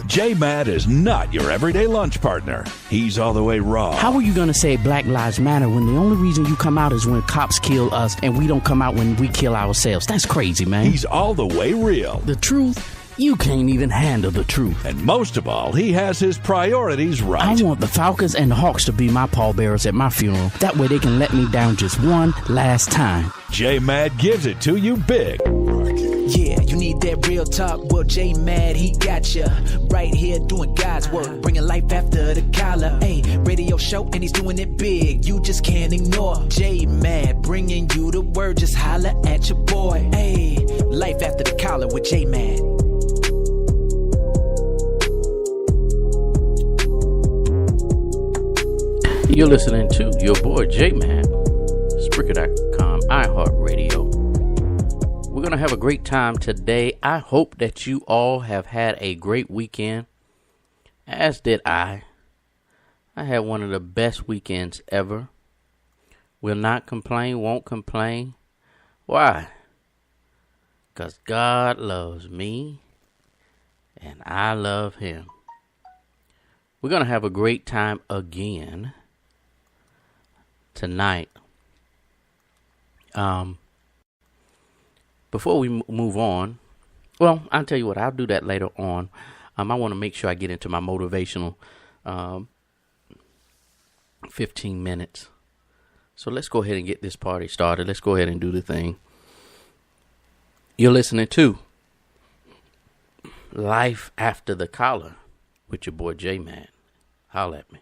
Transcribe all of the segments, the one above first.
J-Mad is not your everyday lunch partner. He's all the way raw. How are you going to say Black Lives Matter when the only reason you come out is when cops kill us and we don't come out when we kill ourselves? That's crazy, man. He's all the way real. The truth? You can't even handle the truth. And most of all, he has his priorities right. I want the Falcons and the Hawks to be my pallbearers at my funeral. That way they can let me down just one last time. J-Mad gives it to you big. Yeah, you need that real talk. Well, J-Mad, he got ya. Right here doing God's work, bringing life after the collar. Hey, radio show, and he's doing it big. You just can't ignore J-Mad, bringing you the word. Just holler at your boy. Hey, life after the collar with J-Mad. You're listening to your boy J-Man, Spreaker.com, iHeartRadio. We're going to have a great time today. I hope that you all have had a great weekend, as did I. I had one of the best weekends ever. Will not complain, won't complain. Why? Because God loves me, and I love him. We're going to have a great time again tonight. Before we move on, well, I'll tell you what, I'll do that later on. I want to make sure I get into my motivational 15 minutes. So let's go ahead and get this party started. Let's go ahead and do the thing. You're listening to Life After the Collar with your boy J-Man. Holla at me.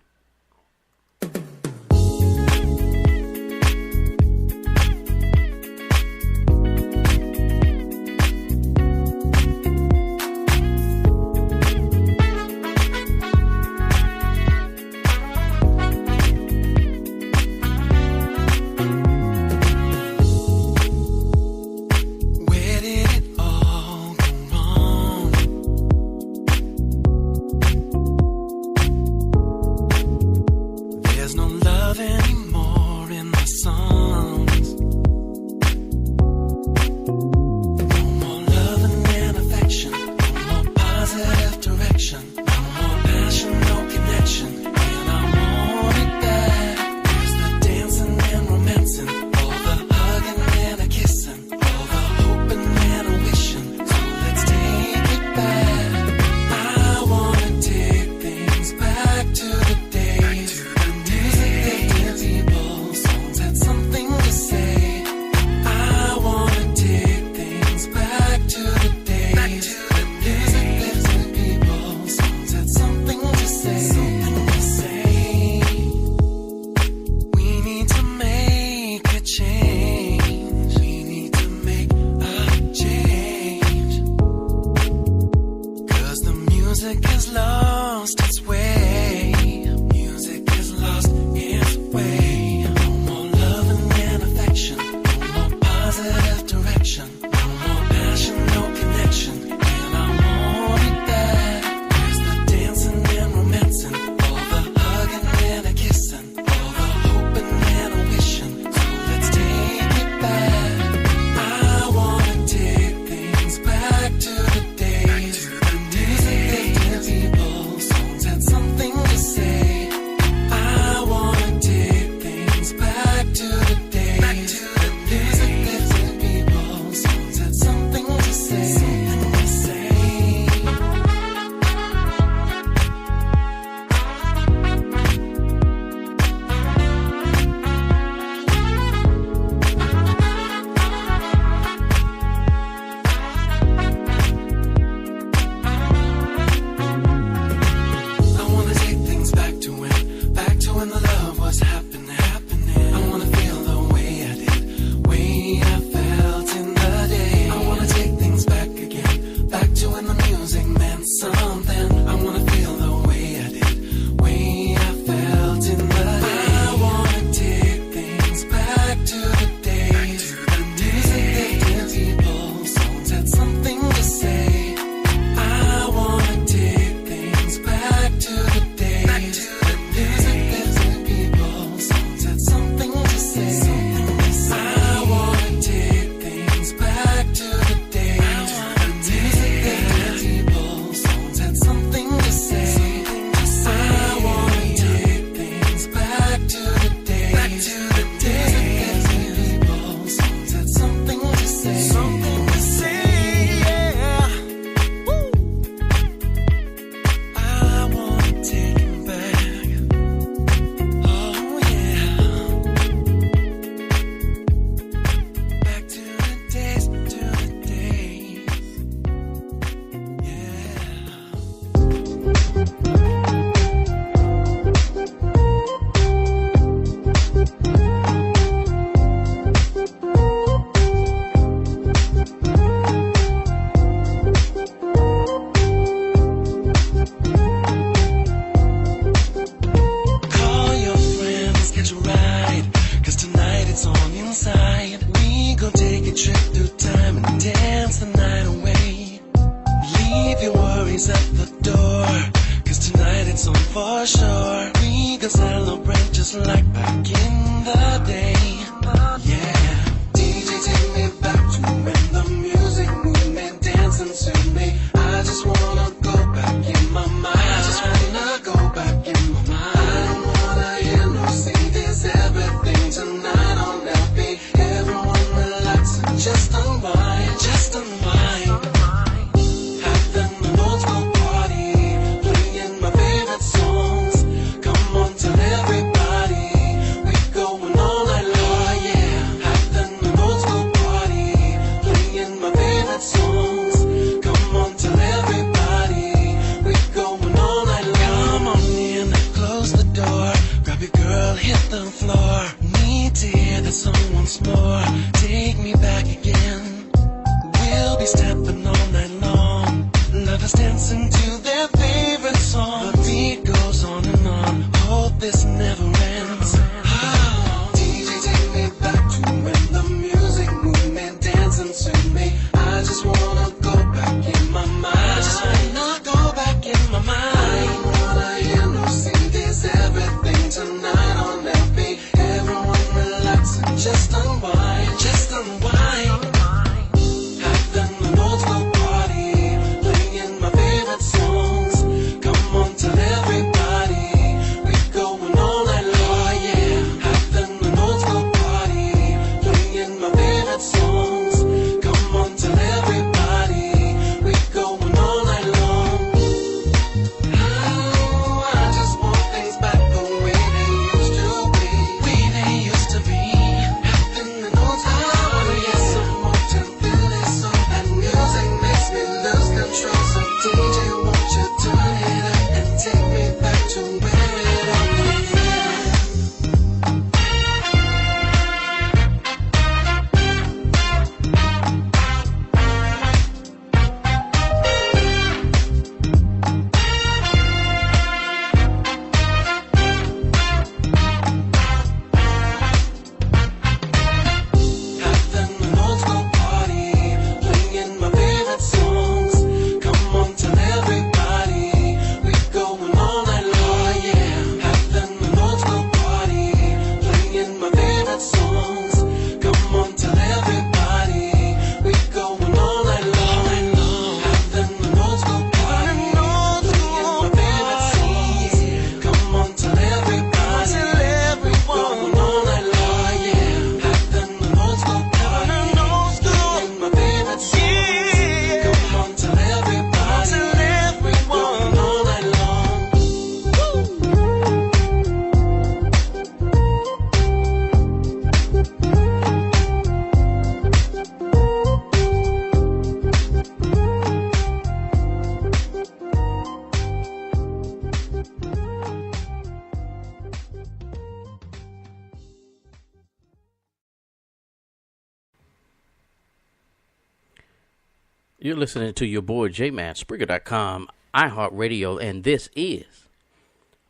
You're listening to your boy J-Man, Spreaker.com, iHeartRadio, and this is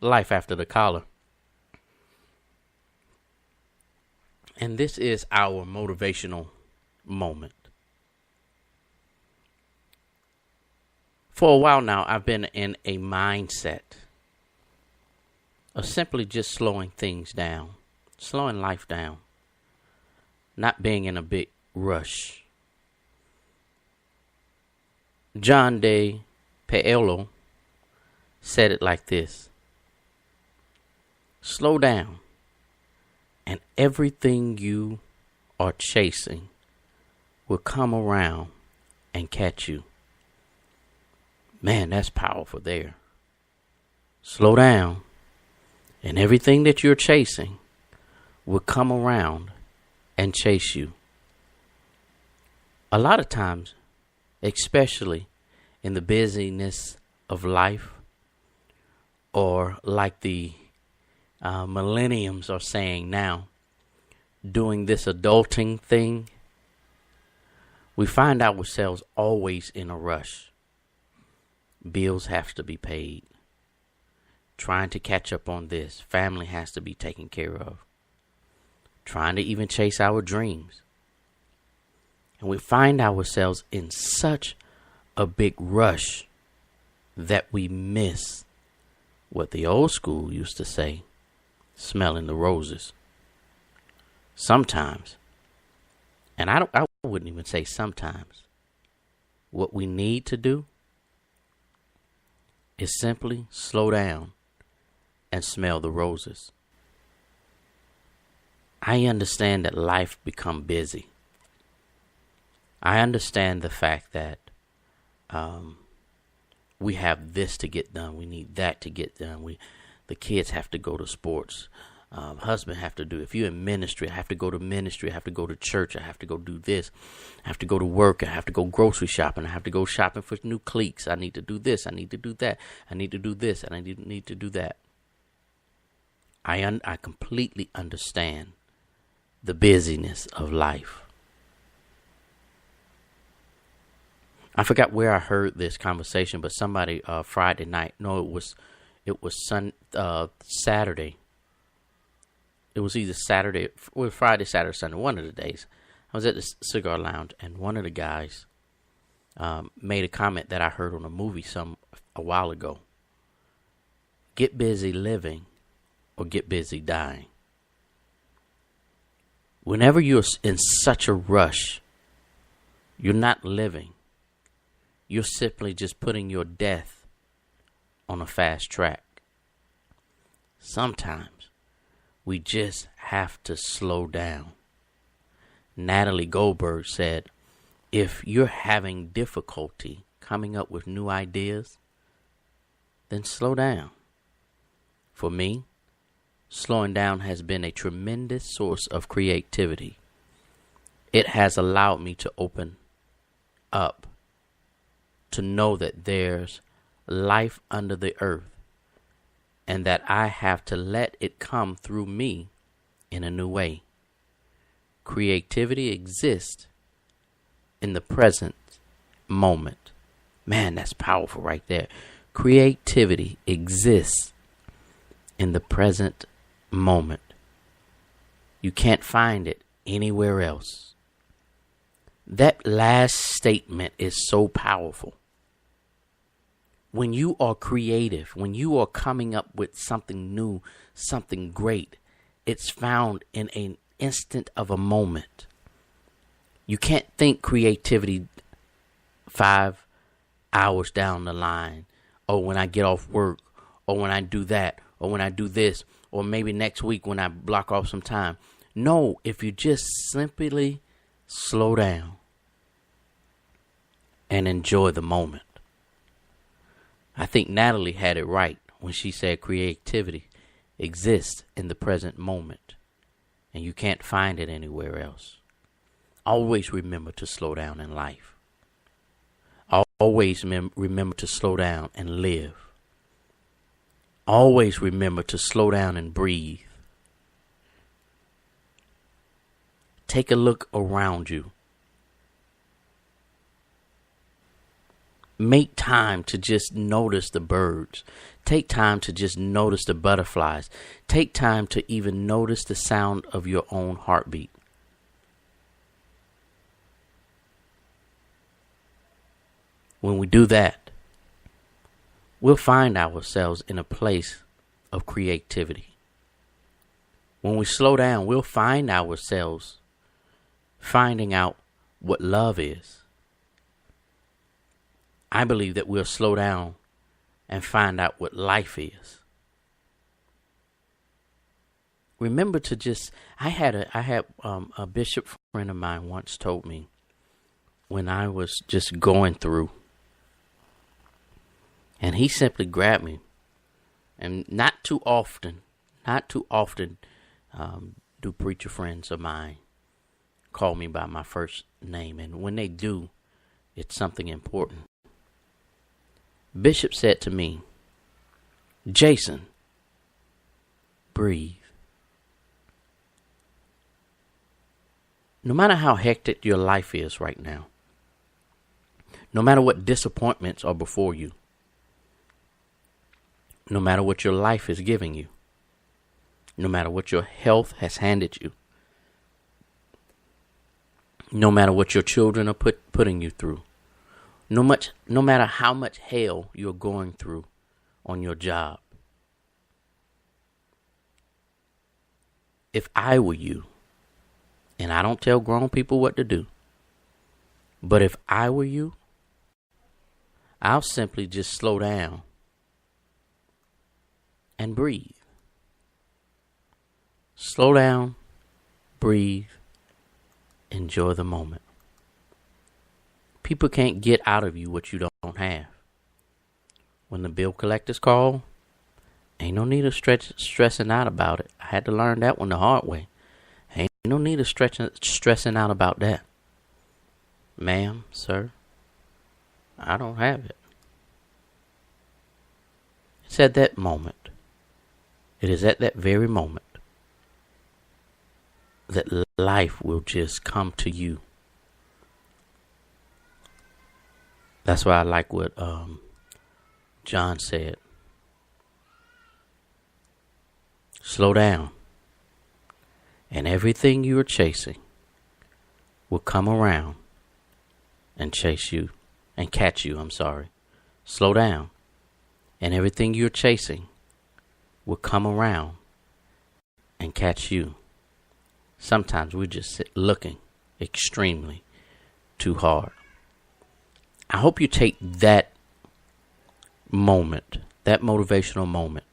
Life After the Collar. And this is our motivational moment. For a while now, I've been in a mindset of simply just slowing things down, slowing life down, not being in a big rush. John de Paolo said it like this: slow down, and everything you are chasing will come around and catch you. Man, that's powerful there. Slow down, and everything that you're chasing will come around and chase you. A lot of times, especially in the busyness of life, or like the millenniums are saying now, doing this adulting thing, we find ourselves always in a rush. Bills have to be paid. Trying to catch up on this. Family has to be taken care of. Trying to even chase our dreams. And we find ourselves in such a big rush that we miss what the old school used to say, smelling the roses. Sometimes, and I wouldn't even say sometimes, what we need to do is simply slow down and smell the roses. I understand that life become busy. I understand the fact that we have this to get done. We need that to get done. The kids have to go to sports. Husband have to do. If you're in ministry, I have to go to ministry. I have to go to church. I have to go do this. I have to go to work. I have to go grocery shopping. I have to go shopping for new cleats. I need to do this. I need to do that. I need to do this, and I need to do that. I completely understand the busyness of life. I forgot where I heard this conversation, but somebody Friday night. No, it was Saturday. It was either Saturday, or Friday, Saturday, Sunday, one of the days. I was at the cigar lounge, and one of the guys made a comment that I heard on a movie a while ago. Get busy living, or get busy dying. Whenever you're in such a rush, you're not living. You're simply just putting your death on a fast track. Sometimes we just have to slow down. Natalie Goldberg said, if you're having difficulty coming up with new ideas, then slow down. For me, slowing down has been a tremendous source of creativity. It has allowed me to open up, to know that there's life under the earth, and that I have to let it come through me in a new way. Creativity exists in the present moment. Man, that's powerful right there. Creativity exists in the present moment. You can't find it anywhere else. That last statement is so powerful. When you are creative, when you are coming up with something new, something great, it's found in an instant of a moment. You can't think creativity 5 hours down the line, or when I get off work, or when I do that, or when I do this, or maybe next week when I block off some time. No, if you just simply slow down and enjoy the moment. I think Natalie had it right when she said creativity exists in the present moment, and you can't find it anywhere else. Always remember to slow down in life. Always remember to slow down and live. Always remember to slow down and breathe. Take a look around you. Make time to just notice the birds. Take time to just notice the butterflies. Take time to even notice the sound of your own heartbeat. When we do that, we'll find ourselves in a place of creativity. When we slow down, we'll find ourselves finding out what love is. I believe that we'll slow down and find out what life is. Remember to just, I had a bishop friend of mine once told me when I was just going through, and he simply grabbed me, and not too often do preacher friends of mine call me by my first name, and when they do, it's something important. Bishop said to me, Jason, breathe. No matter how hectic your life is right now, no matter what disappointments are before you, no matter what your life is giving you, no matter what your health has handed you, no matter what your children are putting you through, no matter how much hell you're going through on your job. If I were you, and I don't tell grown people what to do, but if I were you, I'll simply just slow down and breathe. Slow down, breathe, enjoy the moment. People can't get out of you what you don't have. When the bill collectors call, ain't no need of stressing out about it. I had to learn that one the hard way. Ain't no need of stressing out about that. Ma'am, sir, I don't have it. It's at that moment. It is at that very moment that life will just come to you. That's why I like what John said. Slow down, and everything you are chasing will come around and chase you and catch you. Slow down, and everything you're chasing will come around and catch you. Sometimes we're just looking extremely too hard. I hope you take that moment, that motivational moment,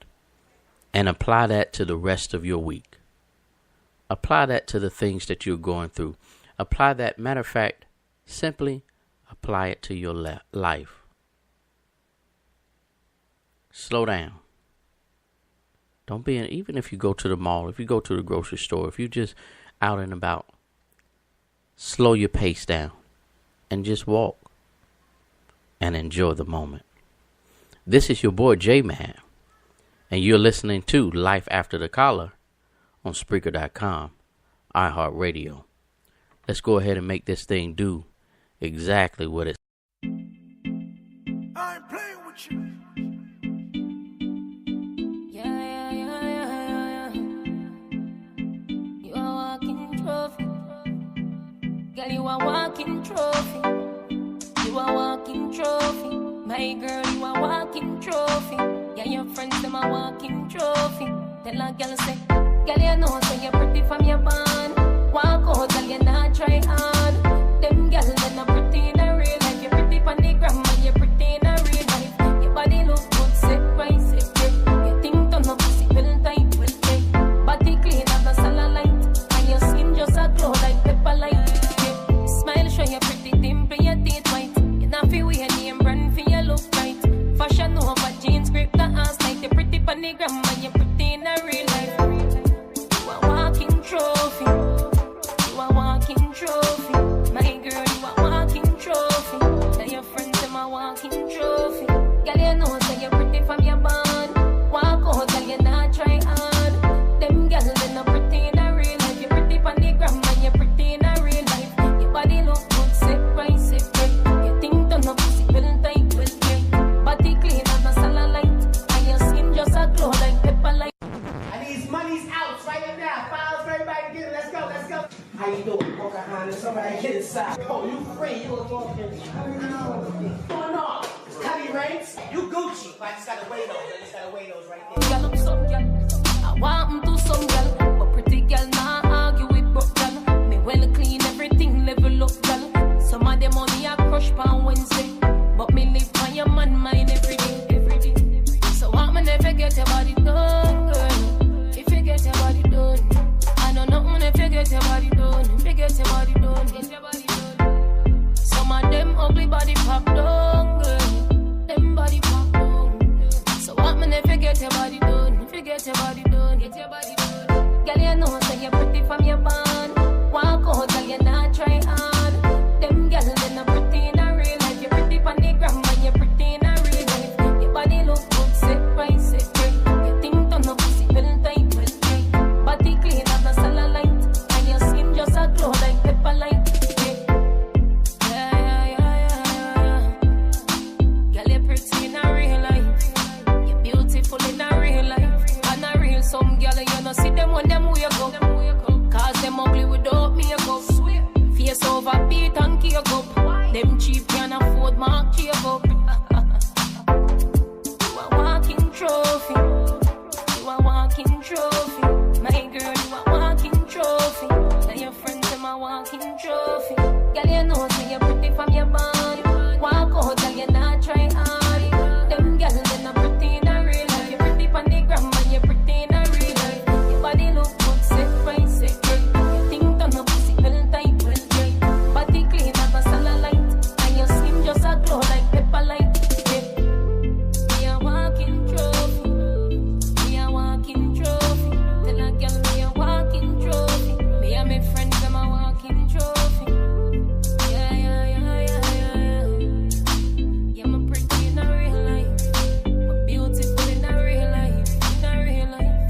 and apply that to the rest of your week. Apply that to the things that you're going through. Apply that, matter of fact, simply apply it to your life. Slow down. Don't be even if you go to the mall, if you go to the grocery store, if you just out and about, slow your pace down and just walk and enjoy the moment. This is your boy J-Man, and you're listening to Life After the Collar on Spreaker.com, iHeartRadio. Let's go ahead and make this thing do exactly what it's. I ain't playing with you. Girl, you a walking trophy. You a walking trophy. My girl, you a walking trophy. Yeah, your friends, them a walking trophy. Tell a girl, say, girl, you know, so you're pretty from your band. Walk out, girl, you not try hard. Them girls, they're not pretty in a real life. You're pretty from the gram, and you're pretty in a real life. Your body look good, set right, set right. Your thing turn up, pussy well tight, well tight. Body clean, have no cellulite. And your skin just a glow like pepper light. Smile, show your pretty dimple, your teeth white. You not feel weird, name brand for your look right. Fashion over jeans, grip the ass like you're pretty on the gram, and you're pretty in a real life. You a walking trophy. You a walking trophy. My girl, you a free. You was walking. What's going on? Heavy rates? You Gucci. But I just gotta weigh those. Right there. Girl, I'm some girl. I want to some girl. But pretty girl, nah argue with broke girl. Me well clean everything, level up girl. Some of them money I crush on Wednesday. But me live on your man mind every day. So I'm never get your body done, girl. If you get your body done, I know nothing if you get your body done. If you get your body done, get your body done. Some of them ugly body pop down, girl. Them body pop down. So what man if you get your body done? If you get your body done, get your body done. Girl, you know say you're pretty from your band. Walk out, girl, you not try hard. Them girls they not pretty in a real life. You're pretty on the gram and you're pretty in a real life. Your body look good, set right, set right. Your thing turn up, pussy well tight, well tight. Body clean as a cellulite, and your skin just a glow like pepper light. Girl, you're pretty in a real life. You're beautiful in a real life. And a real some girl, you know see them when them wake up. Cause them ugly without makeup. Face over beat and cake up. Them cheap can afford mark cake up. You a walking trophy. You a walking trophy. My girl, you a walking trophy. Now your friends them a walking trophy. Girl, you know say you're pretty from your body. Walk out, girl, you not try hard. Them girls they not pretty in a real life. You're pretty on the gram and you're pretty in a real life. Your body look good, set right, set right. Your thing turn up, pussy well tight, well tight. Body clean as a cellulite, and your skin just a glow like pepper light. Me a walking trophy. Me a walking trophy. Tell a girl me a walking trophy. Me and my friends them a walking trophy. Yeah, I'm pretty in a real life. I'm beautiful in a real life. In a real life.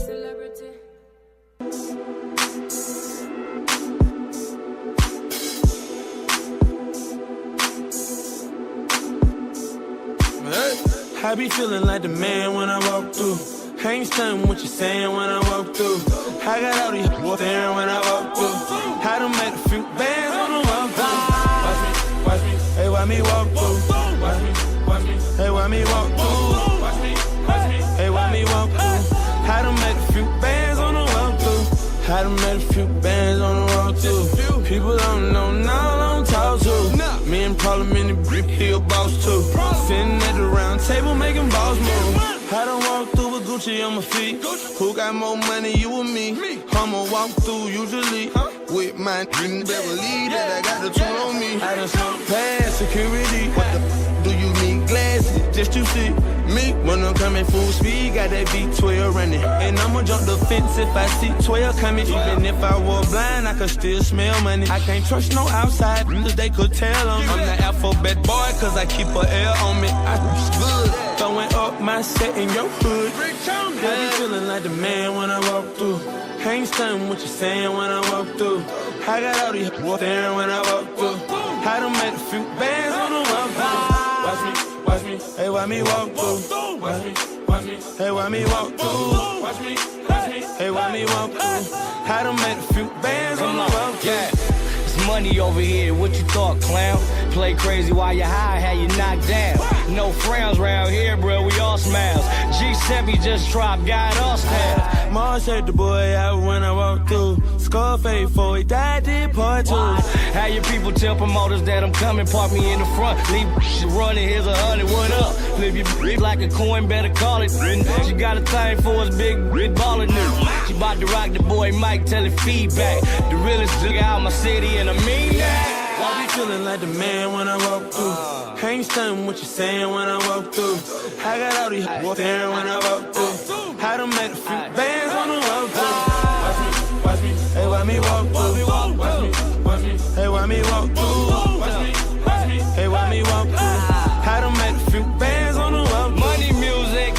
Celebrity. I be feeling like the man when I walk through. I ain't stunning what you saying when I walk through. I got all these boys there when I walk through. I done made a few bands on the walk through. Watch me, hey, why me walk through? Watch me, hey, why me walk through? Watch me, hey, why me walk through? I done made a few bands on the walk through. I done made a few bands on the walk through. People don't know, now I don't talk to. Me and Parliament and Brick, he a boss too. Sitting at the round table making balls move. I done walk through with Gucci on my feet. Who got more money, you or me? I'ma walk through usually with my dream Beverly that I got the two on me. I done smoked past security. What the do you need glasses just to see me? When I'm coming full speed, got that V12 running. And I'ma jump the fence if I see 12 coming. Even if I were blind, I could still smell money. I can't trust no outside, cause they could tell on me. I'm the alphabet boy, cause I keep a L on me. I good, throwing up my set in your hood. I be feeling like the man when I walk through. I ain't stunning what you saying when I walk through. I got all these boys there when I walk through. I done made a few bands on the walk through. Watch me, hey, why me walk through? Watch me, hey, why me walk through? Watch me, hey, why me walk through? I done made a few bands on the walk through. Money over here, what you thought, clown? Play crazy while you high, how you knocked down. No frowns round here, bro, we all smiles. G7 just dropped, got us down. Mars said the boy out when I walk through. Scarface for he died, did part two. How your people tell promoters that I'm coming, park me in the front. Leave shit running, here's 100, what up? Flip your bitch like a coin, better call it. She got a thing for us, big ballin' new. She bout to rock the boy Mike, tell it feedback. The realest nigga out my city and I mean that. I be feeling like the man when I walk through. I ain't stunning what you saying when I walk through. I got all these boys there when I walk through. I done made a few bands on the walk through. Watch me, hey, why me walk through? Watch me, hey, why me walk through? Watch me, hey, why me walk through? I done made a few bands on the walk through. Money music.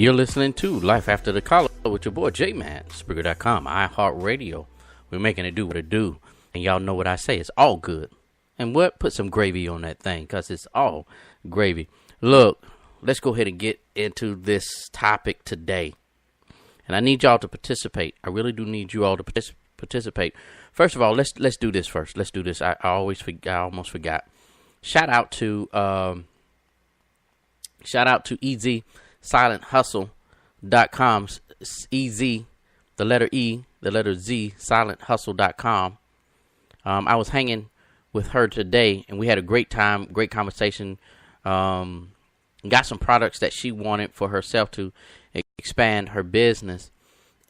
You're listening to Life After the Collar with your boy J-Man, Spreaker.com, iHeartRadio. We're making it do what it do. And y'all know what I say. It's all good. And what? Put some gravy on that thing, because it's all gravy. Look, let's go ahead and get into this topic today. And I need y'all to participate. I really do need you all to participate. First of all, let's do this first. Let's do this. I almost forgot. Shout out to EZSilentHustle.com. EZ, the letter E, the letter Z, SilentHustle.com. I was hanging with her today, and we had a great time, great conversation. Got some products that she wanted for herself to expand her business.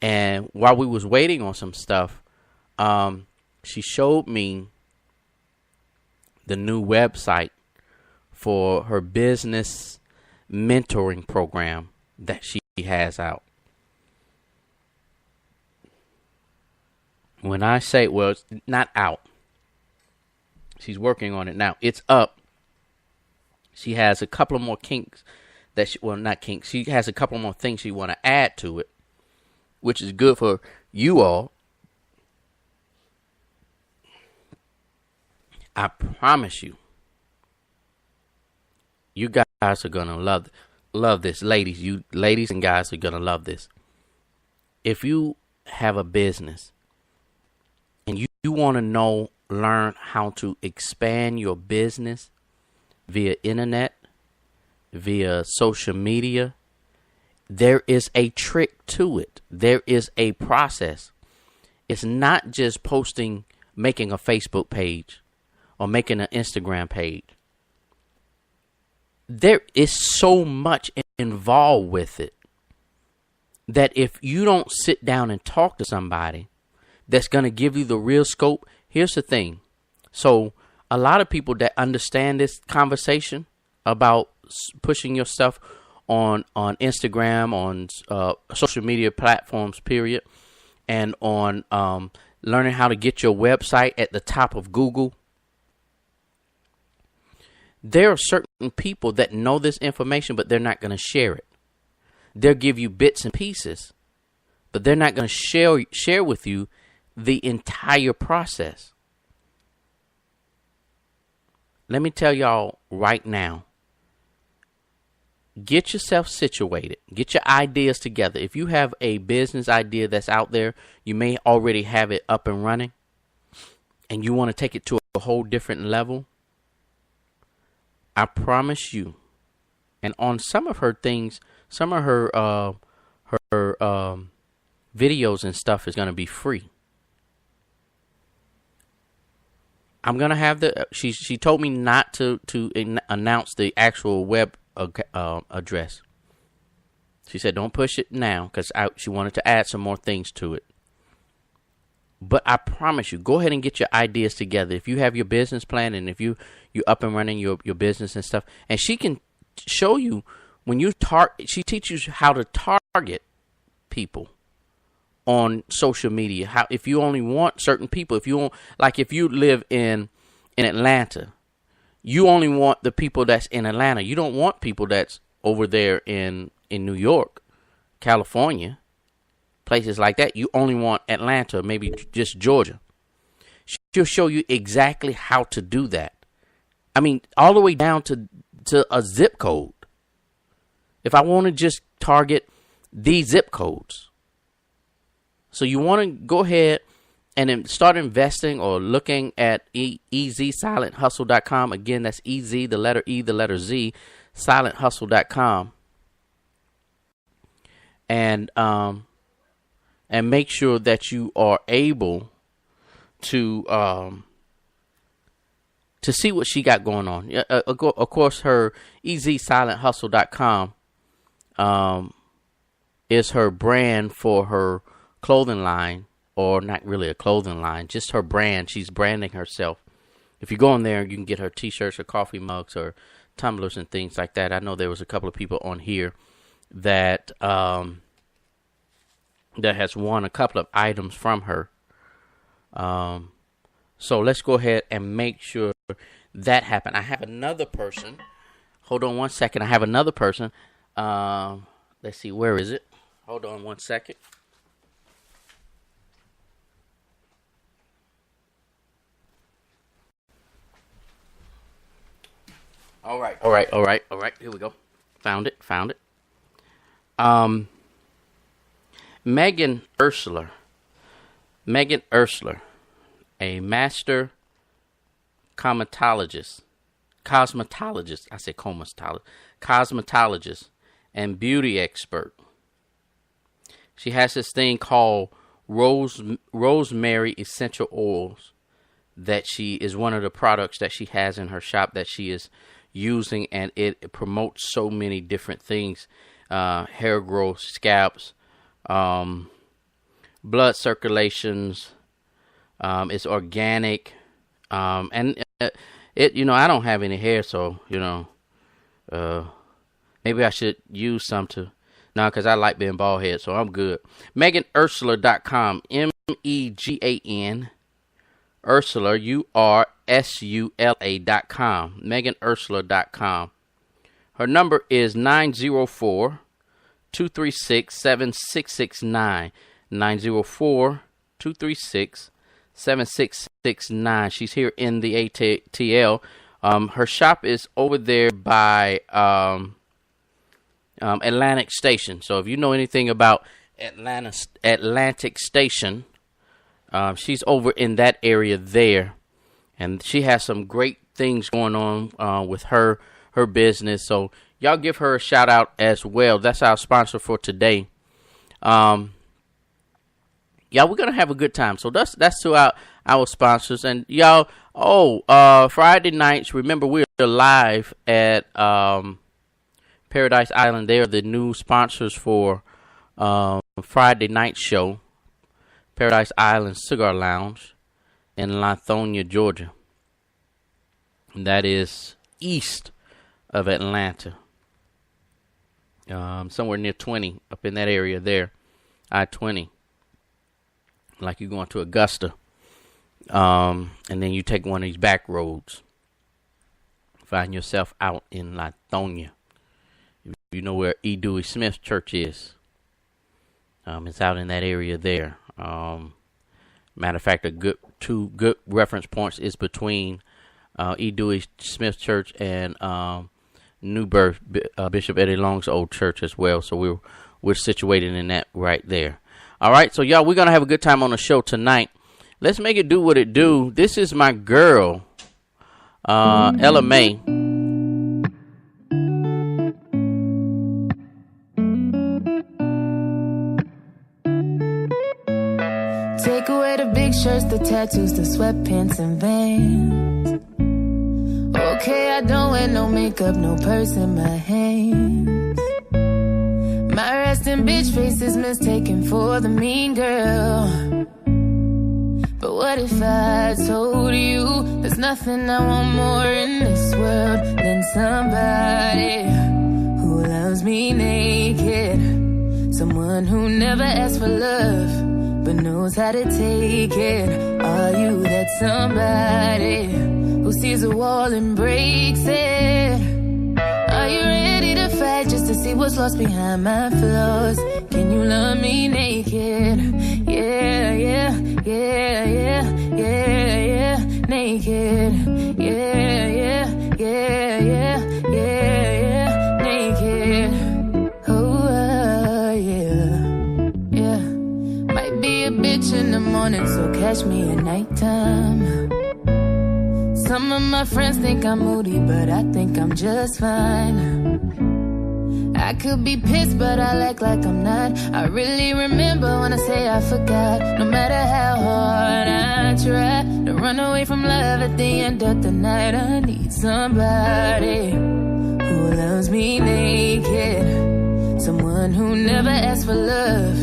And while we was waiting on some stuff, she showed me the new website for her business mentoring program that she has out. When I say, well, it's not out. She's working on it now. It's up. She has a couple of more kinks that she has a couple more things she want to add to it, which is good for you all. I promise you, you guys are gonna love this, ladies. You ladies and guys are gonna love this. If you have a business and you want to learn how to expand your business via internet, via social media, there is a trick to it. There is a process. It's not just making a Facebook page or making an Instagram page. There is so much involved with it that if you don't sit down and talk to somebody that's going to give you the real scope, here's the thing. So a lot of people that understand this conversation about pushing your stuff on Instagram, on social media platforms, period, and on learning how to get your website at the top of Google. There are certain people that know this information, but they're not going to share it. They'll give you bits and pieces, but they're not going to share with you the entire process. Let me tell y'all right now, get yourself situated. Get your ideas together. If you have a business idea that's out there, you may already have it up and running, and you want to take it to a whole different level. I promise you, and on some of her things, some of her videos and stuff is going to be free. I'm going to have she told me not to announce the actual web address. She said, don't push it now, because she wanted to add some more things to it. But I promise you, go ahead and get your ideas together. If you have your business plan and if you're up and running your business and stuff, and she can show you when you she teaches you how to target people on social media. How, if you only want certain people, if you live in Atlanta, you only want the people that's in Atlanta. You don't want people that's over there in New York, California, places like that. You only want Atlanta, maybe just Georgia. She'll show you exactly how to do that. I mean, all the way down to a zip code. If I want to just target these zip codes. So you want to go ahead and then start investing or looking at EZSilentHustle.com. Again, that's EZ, the letter E, the letter Z, SilentHustle.com. And make sure that you are able to see what she got going on. Of course, her EZSilentHustle.com is her brand for her clothing line, or not really a clothing line, just her brand. She's branding herself. If you go on there, you can get her t-shirts or coffee mugs or tumblers and things like that. I know there was a couple of people on here that that has won a couple of items from her. So let's go ahead and make sure that happen. I have another person. Hold on one second. I have another person. Let's see, where is it? Hold on one second. All right. Here we go. Found it. Megan Ursula, a master cosmetologist, and beauty expert. She has this thing called rosemary essential oils that she is one of the products that she has in her shop that she is using, and it promotes so many different things, hair growth, scalps, blood circulations. It's organic, and it, I don't have any hair, so maybe I should use some to. No, because I like being bald head, so I'm good. MeganUrsula.com, MEGAN Ursula, URSULA.com, MeganUrsula.com. Her number is 904-236-7669, 904-236-7669. She's here in the ATL. Her shop is over there by Atlantic Station. So if you know anything about Atlantic Station, she's over in that area there, and she has some great things going on with her business. So y'all give her a shout out as well. That's our sponsor for today. We're gonna have a good time. So that's to our sponsors, and y'all. Friday nights. Remember, we're live at Paradise Island. They are the new sponsors for Friday night show. Paradise Island Cigar Lounge in Lithonia, Georgia. And that is east of Atlanta. Somewhere near 20, up in that area there. I-20. Like you're going to Augusta. And then you take one of these back roads. Find yourself out in Lithonia. You know where E. Dewey Smith Church is. It's out in that area there. Matter of fact, two good reference points is between E. Dewey Smith Church and New Birth, Bishop Eddie Long's old church as well. So we're situated in that right there. All right, so y'all, we're gonna have a good time on the show tonight. Let's make it do what it do. This is my girl, Ella May. Take away the big shirts, the tattoos, the sweatpants and Vans. Okay, I don't wear no makeup, no purse in my hands. My resting bitch face is mistaken for the mean girl. But what if I told you there's nothing I want more in this world than somebody who loves me naked? Someone who never asks for love but knows how to take it. Are you that somebody who sees a wall and breaks it? Are you ready to fight just to see what's lost behind my flaws? Can you love me naked? Yeah, yeah, yeah, yeah, yeah, yeah, naked. Yeah, yeah, yeah, yeah, yeah, yeah, naked. Oh, yeah, yeah. Might be a bitch in the morning, so catch me at nighttime. Some of my friends think I'm moody, but I think I'm just fine. I could be pissed, but I act like I'm not. I really remember when I say I forgot. No matter how hard I try to run away from love at the end of the night, I need somebody who loves me naked. Someone who never asks for love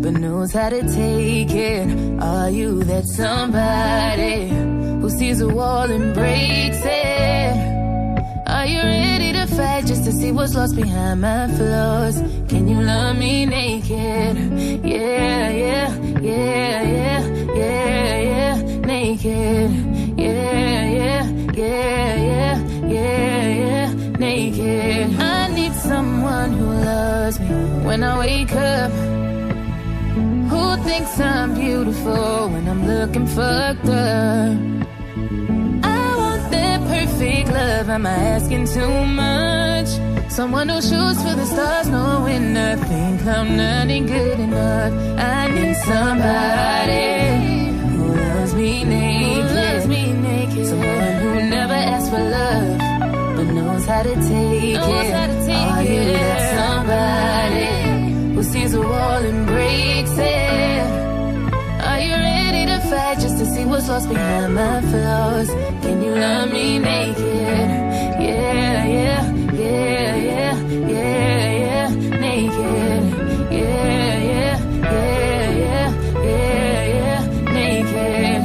but knows how to take it. Are you that somebody who sees a wall and breaks it? Are you ready to fight just to see what's lost behind my flaws? Can you love me naked? Yeah, yeah, yeah, yeah, yeah, yeah, naked. Yeah, yeah, yeah, yeah, yeah, yeah, naked. I need someone who loves towards me when I wake up? Who thinks I'm beautiful when I'm looking fucked up? I want that perfect love, am I asking too much? Someone who shoots for the stars, knowing nothing I'm not ain't good enough. I need somebody who loves me naked, someone who never asks for love, but knows how to take it. Are you that somebody who sees a wall and breaks it? Are you ready to fight just to see what's lost behind my flaws? Can you love me naked? Yeah, yeah, yeah, yeah, yeah, yeah, naked. Yeah, yeah, yeah, yeah, yeah, yeah, naked.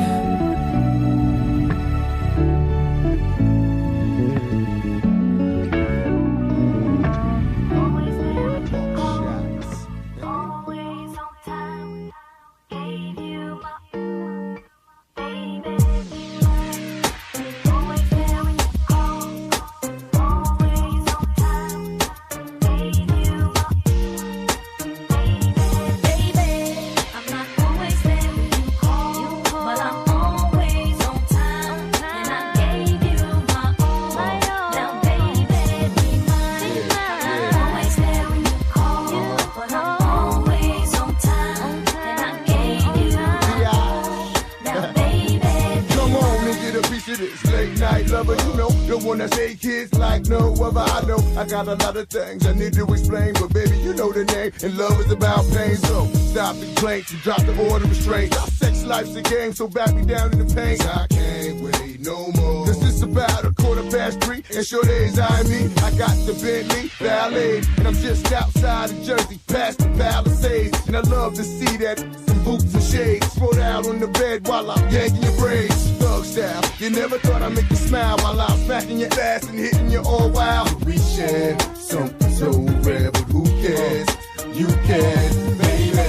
I got a lot of things I need to explain, but baby, you know the name, and love is about pain. So stop the complaints and drop the order of restraint. Our sex life's a game, so back me down in the pain. I can't wait no more. Cause it's about 3:15, and sure days I mean, I got the Bentley Ballet, and I'm just outside of Jersey, past the Palisades, and I love to see that some boots and shades spread out on the bed while I'm yanking your braids. Thug style, you never thought I'd make you smile while I'm smacking your ass and hitting you all wild. We share something so rare, but who cares? You can, baby.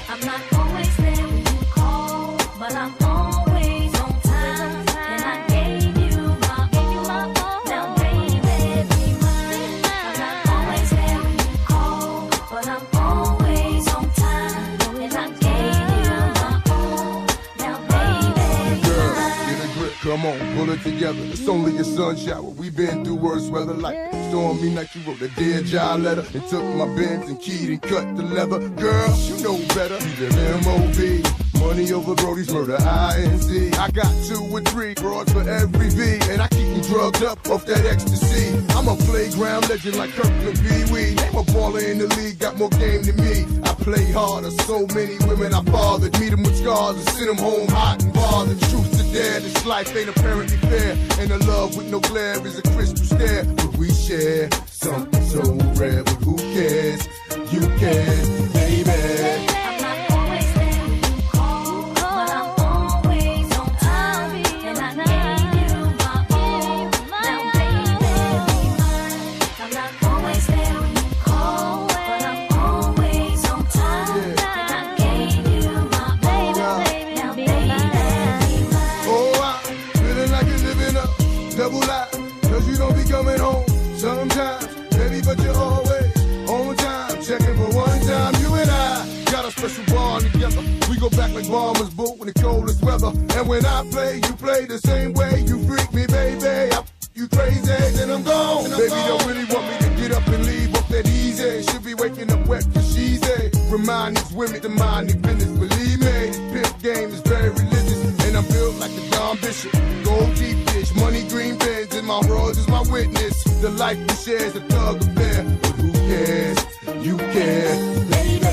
I'm not always there when you call, but I'm always on time. And I gave you my all. Now, baby, be mine. I'm not always there when you call, but I'm always on time. And I gave you my all. Now, baby, be Girl, mine. get a grip, come on, pull it together. It's only a sun shower. We've been through worse weather like stormy night. You wrote a dear job letter and took my Benz and keyed and cut the leather. Girl, you know better. You live M.O.B. Money over Brody's murder, I.N.C. I got 2 or 3 broads for every V, and I keep them drugged up off that ecstasy. I'm a playground legend like Kirkland Pee Wee. Name a baller in the league, got more game than me. I play harder, so many women I bothered. Meet them with scars and send them home hot and bothered. Truth to dare, this life ain't apparently fair, and a love with no glare is a crystal stare. But we share something so rare, but who cares? You can, baby. I'm not always there when you call, but I'm always on time. And I gave you my all. Now, baby, be mine. I'm not always there when you call, but I'm always on time. And I gave you my all. Now, baby, be mine. Oh, I'm feeling like you're living up, double life, cause you don't be coming home sometimes, baby, but you're always on time, checking for one time. You and I got a special bond together. We go back like bombers, boo, in the coldest weather. And when I play, you play the same way. You freak me, baby. You crazy, then I'm gone. Baby, don't really want me to get up and leave up that easy. Should be waking up wet for she's a. Remind these women to mind their business. Believe me, this pimp game is very religious. And I'm built like the Don Bishop. Gold deep dish, money green bins, and my royals is my witness. The life we share is a thug affair. But who cares? You care, baby.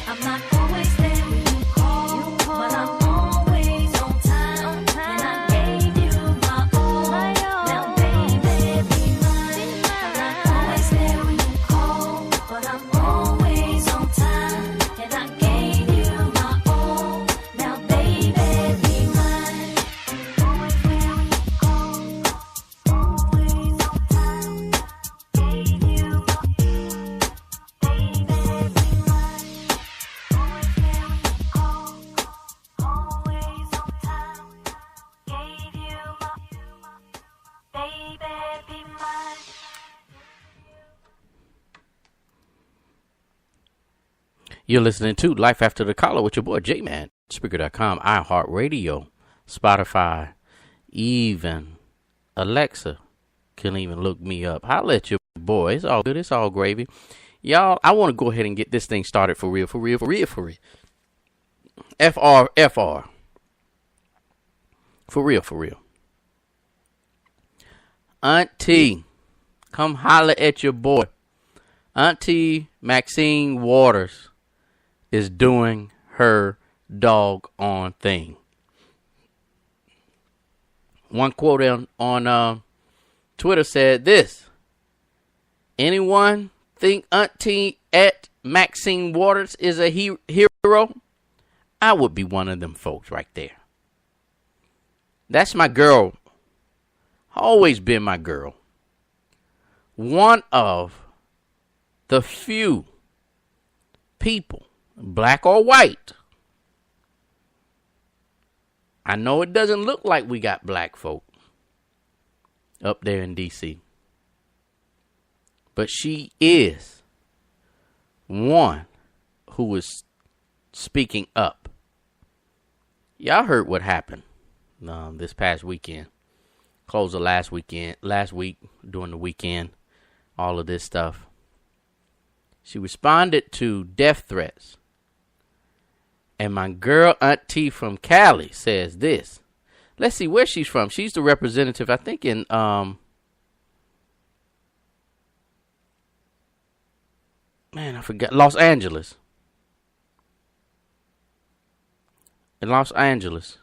I'm not always there when you call, but I'm always on time. And I gave you my all. Now, baby, be mine. I'm not always there when you call, but I'm always on time. And I gave you my all. Now, baby, be mine. Always there when you call, always on time. Gave you my all. Baby, be mine. You're listening to Life After the Collar with your boy J-Man. Speaker.com, iHeartRadio, Spotify, even Alexa can even look me up. Holla at your boy. It's all good. It's all gravy. Y'all, I want to go ahead and get this thing started for real. FR. For real. Auntie, come holla at your boy. Auntie Maxine Waters is doing her doggone thing. One quote on Twitter said this: anyone think Auntie at Maxine Waters is a hero? I would be one of them folks right there. That's my girl. Always been my girl. One of the few people, black or white. I know it doesn't look like we got black folk up there in D.C., but she is one who is speaking up. Y'all heard what happened this past weekend. Closed the last week, during the weekend, all of this stuff. She responded to death threats. And my girl Auntie from Cali says this. Let's see where she's from. She's the representative, I think, in I forgot. Los Angeles. In Los Angeles.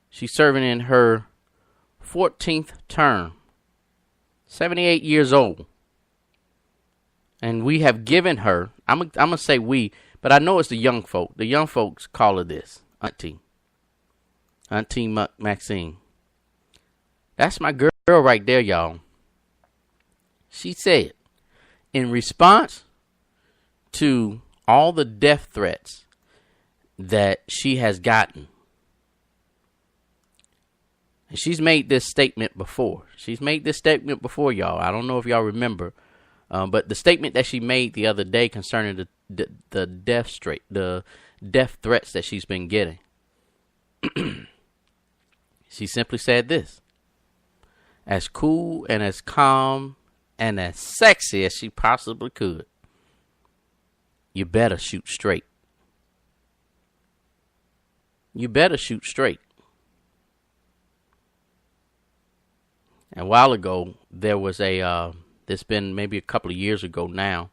She's serving in her 14th term. 78 years old. And we have given her, I'm going to say we, but I know it's the young folk. The young folks call her this, Auntie. Auntie Maxine. That's my girl right there, y'all. She said, in response to all the death threats that she has gotten, and she's made this statement before. Y'all. I don't know if y'all remember. But the statement that she made the other day concerning the death threats that she's been getting, she simply said this: as cool and as calm and as sexy as she possibly could, you better shoot straight. You better shoot straight. A while ago, there was it's been maybe a couple of years ago now.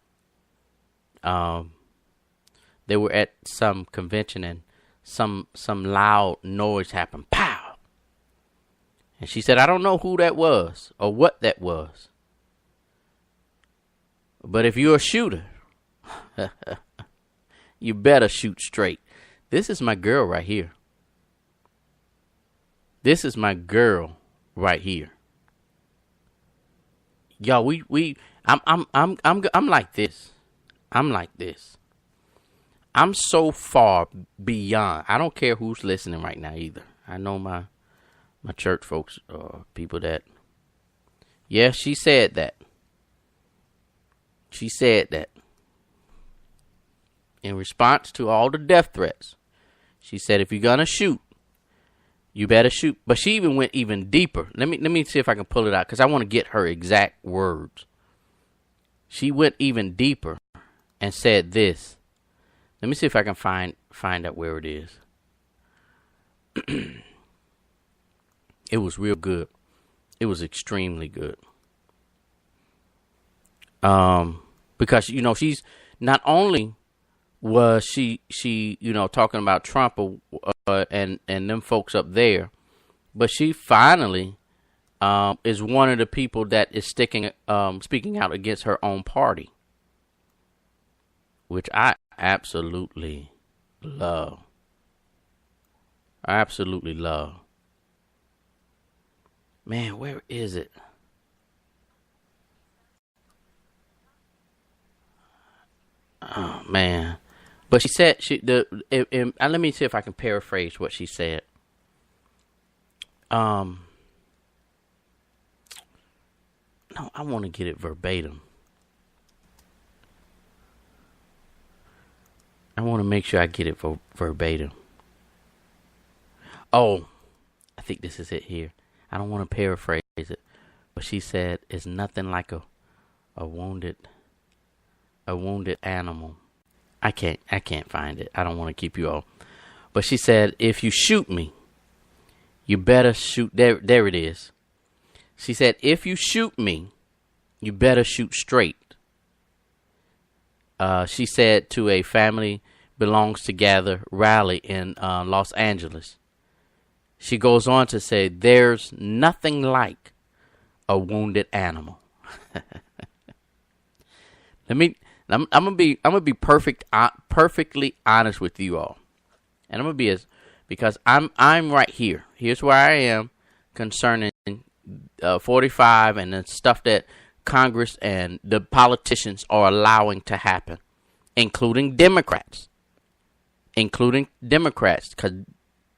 They were at some convention and some loud noise happened. Pow! And she said, I don't know who that was or what that was. But if you're a shooter, you better shoot straight. This is my girl right here. Y'all, I'm like this. I'm so far beyond. I don't care who's listening right now either. I know my church folks, people that. Yeah, she said that. In response to all the death threats, she said, if you're gonna shoot, you better shoot. But she even went even deeper. Let me see if I can pull it out, because I want to get her exact words. She went even deeper and said this. Let me see if I can find out where it is. It was real good. It was extremely good. Because, she's not only was she talking about Trump and them folks up there, but she finally is one of the people that is speaking out against her own party, which I absolutely love. Man, where is it? Oh man. But she said let me see if I can paraphrase what she said. No, I want to get it verbatim. I want to make sure I get it verbatim. Oh, I think this is it here. I don't want to paraphrase it, but she said it's nothing like a wounded animal. I can't find it. I don't want to keep you all. But she said, if you shoot me, you better shoot. There it is. She said, if you shoot me, you better shoot straight. She said to a family belongs together rally in Los Angeles. She goes on to say, there's nothing like a wounded animal. I'm gonna be perfectly honest with you all, and I'm gonna be because I'm right here. Here's where I am concerning 45 and the stuff that Congress and the politicians are allowing to happen, including Democrats, because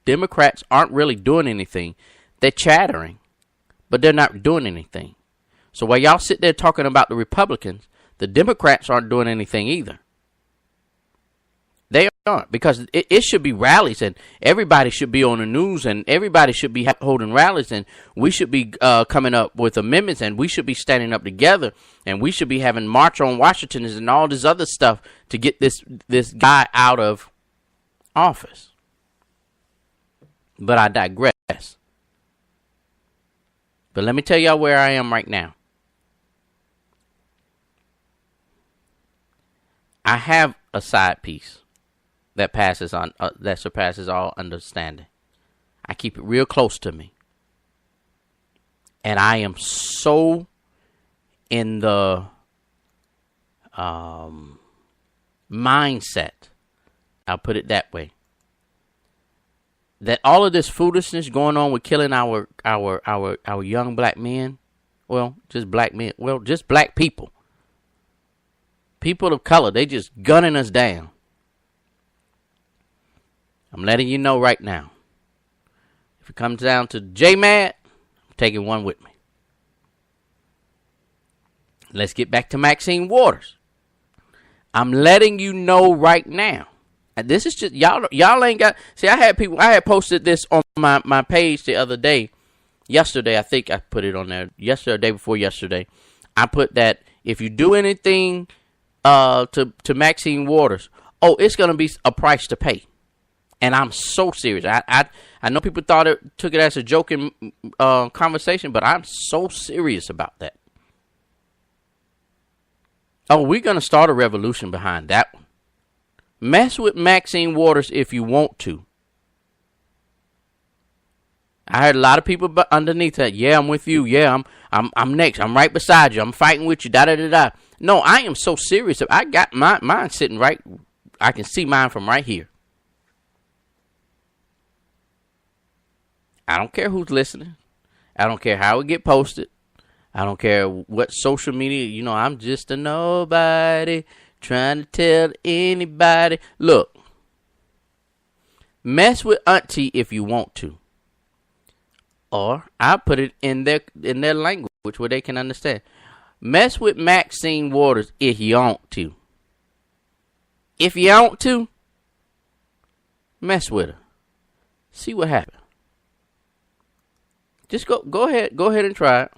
Democrats aren't really doing anything. They're chattering, but they're not doing anything. So while y'all sit there talking about the Republicans, the Democrats aren't doing anything either. They aren't, because it should be rallies, and everybody should be on the news, and everybody should be holding rallies, and we should be coming up with amendments, and we should be standing up together, and we should be having March on Washington and all this other stuff to get this guy out of office. But I digress. But let me tell y'all where I am right now. I have a side piece that surpasses all understanding. I keep it real close to me. And I am so in the mindset, I'll put it that way, that all of this foolishness going on with killing our young black men, just black people, people of color, they just gunning us down. I'm letting you know right now. If it comes down to J-Mad, I'm taking one with me. Let's get back to Maxine Waters. I'm letting you know right now. And this is just y'all ain't got. See, I had posted this on my page the other day. Yesterday, I think I put it on there. Yesterday, or day before yesterday, I put that if you do anything to Maxine Waters, it's gonna be a price to pay. And I'm so serious. I know people took it as a joking conversation, but I'm so serious about that. We're gonna start a revolution behind that one. Mess with Maxine Waters if you want to. I heard a lot of people underneath that. Yeah, I'm with you. Yeah, I'm next. I'm right beside you. I'm fighting with you. Da da da da. No, I am so serious. I got mine sitting right. I can see mine from right here. I don't care who's listening. I don't care how it get posted. I don't care what social media. I'm just a nobody trying to tell anybody. Look, mess with Auntie if you want to, or I put it in their language where they can understand. Mess with Maxine Waters if you want to. If you want to, mess with her. See what happens. Just go ahead and try it.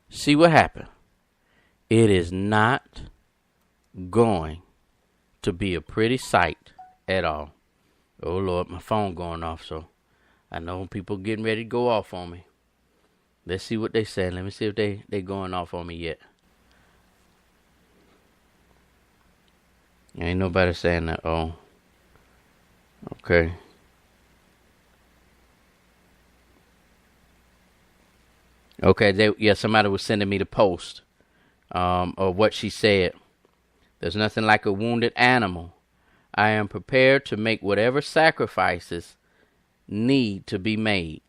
See what happens. It is not going to be a pretty sight at all. Oh Lord, my phone going off, so I know people getting ready to go off on me. Let's see what they say. Let me see if they going off on me yet. Ain't nobody saying that. Oh, okay. Okay, somebody was sending me the post of what she said. There's nothing like a wounded animal. I am prepared to make whatever sacrifices need to be made.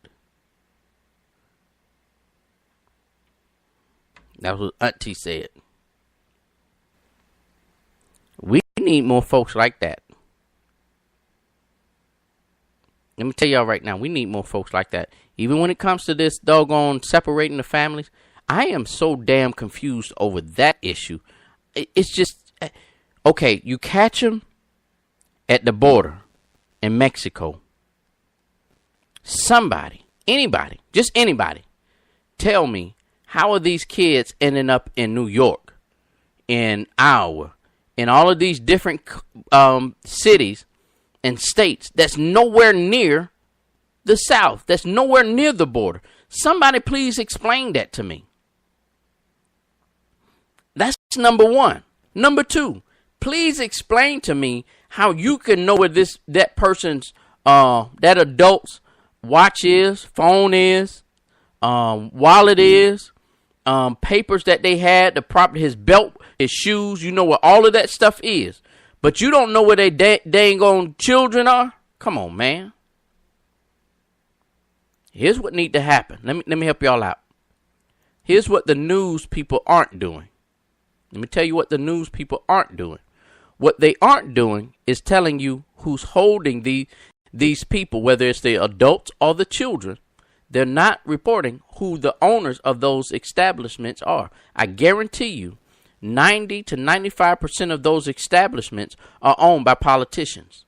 That was what Auntie said. We need more folks like that. Let me tell y'all right now, we need more folks like that. Even when it comes to this doggone separating the families, I am so damn confused over that issue. It's just, okay, you catch them, at the border in Mexico. Somebody, anybody, just anybody, tell me, how are these kids ending up in New York, in Iowa, in all of these different cities and states that's nowhere near the South, that's nowhere near the border? Somebody please explain that to me. That's number one. Number two, please explain to me how you can know where that person's that adult's watch is, phone is, wallet is, papers that they had, the property, his belt, his shoes. You know where all of that stuff is, but you don't know where they dang on children are. Come on, man. Here's what need to happen. Let me help y'all out. Here's what the news people aren't doing. Let me tell you what the news people aren't doing. What they aren't doing is telling you who's holding these people, whether it's the adults or the children. They're not reporting who the owners of those establishments are. I guarantee you 90 to 95% of those establishments are owned by politicians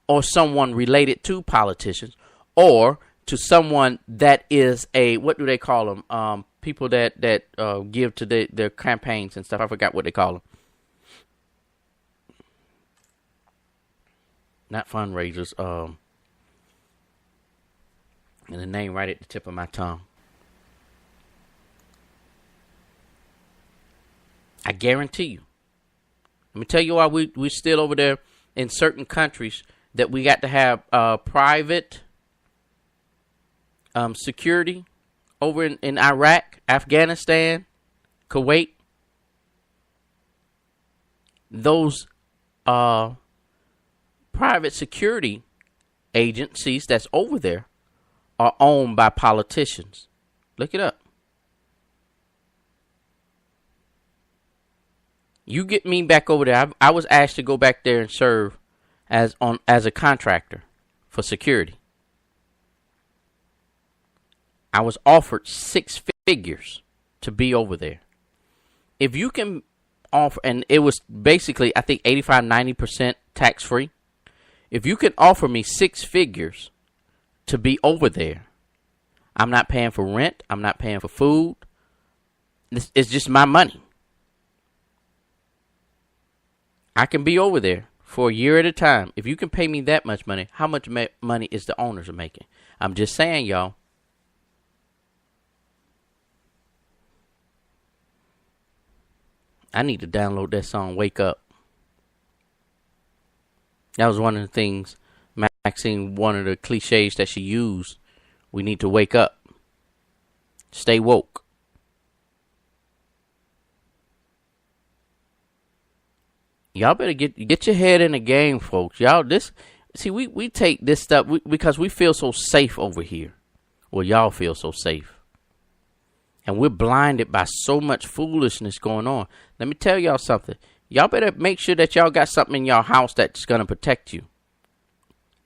or someone related to politicians or to someone that is what do they call them? People that give to their campaigns and stuff. I forgot what they call them. Not fundraisers. And the name right at the tip of my tongue. I guarantee you. Let me tell you why we're still over there in certain countries that we got to have private security over in Iraq, Afghanistan, Kuwait. Those private security agencies that's over there are owned by politicians. Look it up. You get me back over there. I was asked to go back there and serve as a contractor for security. I was offered 6 figures to be over there. If you can offer, and it was basically, I think 85-90% tax free. If you can offer me 6 figures to be over there, I'm not paying for rent. I'm not paying for food. It's just my money. I can be over there for a year at a time. If you can pay me that much money, how much money is the owners are making? I'm just saying, y'all. I need to download that song, Wake Up. That was one of the things Maxine, one of the cliches that she used. We need to wake up. Stay woke. Y'all better get your head in the game, folks. Y'all, we take this stuff because we feel so safe over here. Well, y'all feel so safe. And we're blinded by so much foolishness going on. Let me tell y'all something. Y'all better make sure that y'all got something in y'all house that's going to protect you.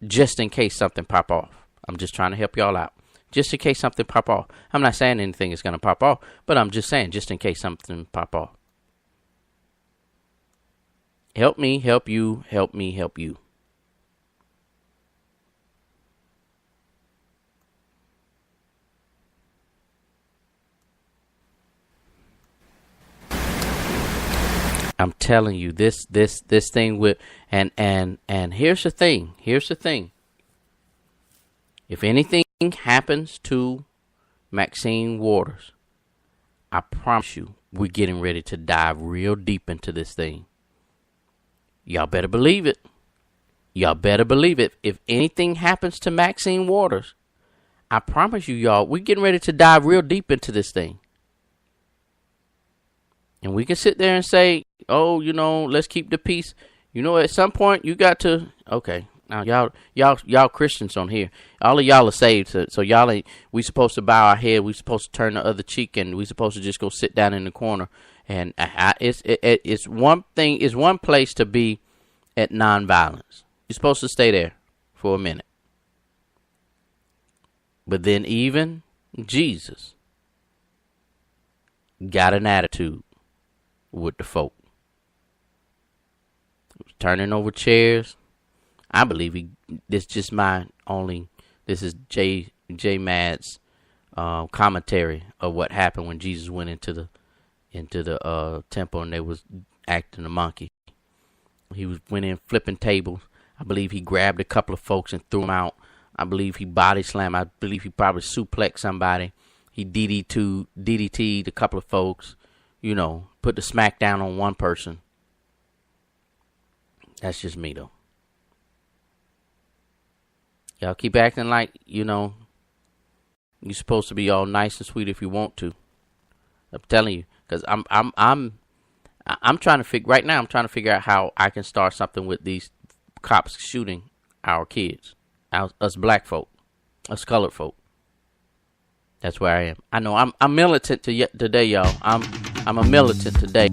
Just in case something pop off. I'm just trying to help y'all out. Just in case something pop off. I'm not saying anything is going to pop off. But I'm just saying just in case something pop off. Help me, help you, help me, help you. I'm telling you, this thing with and here's the thing. If anything happens to Maxine Waters, I promise you, we're getting ready to dive real deep into this thing. Y'all better believe it. If anything happens to Maxine Waters, I promise you, y'all, we're getting ready to dive real deep into this thing. And we can sit there and say, oh, let's keep the peace. At some point you got to, okay, now y'all Christians on here, all of y'all are saved. So y'all ain't, we supposed to bow our head. We supposed to turn the other cheek and we supposed to just go sit down in the corner. And it's one thing, it's one place to be at nonviolence. You're supposed to stay there for a minute. But then even Jesus got an attitude with the folk. turning over chairs. I believe this is J Mad's commentary of what happened when Jesus went into the temple and they was acting a monkey. He went in flipping tables. I believe he grabbed a couple of folks and threw them out. I believe he body slammed. I believe he probably suplexed somebody. He DDT'd a couple of folks. You know, put the smack down on one person. That's just me, though. Y'all keep acting like, you know, you're supposed to be all nice and sweet if you want to. I'm telling you, because I'm trying to figure right now. I'm trying to figure out how I can start something with these cops shooting our kids, us black folk, us colored folk. That's where I am. I know I'm militant today, y'all. I'm a militant today.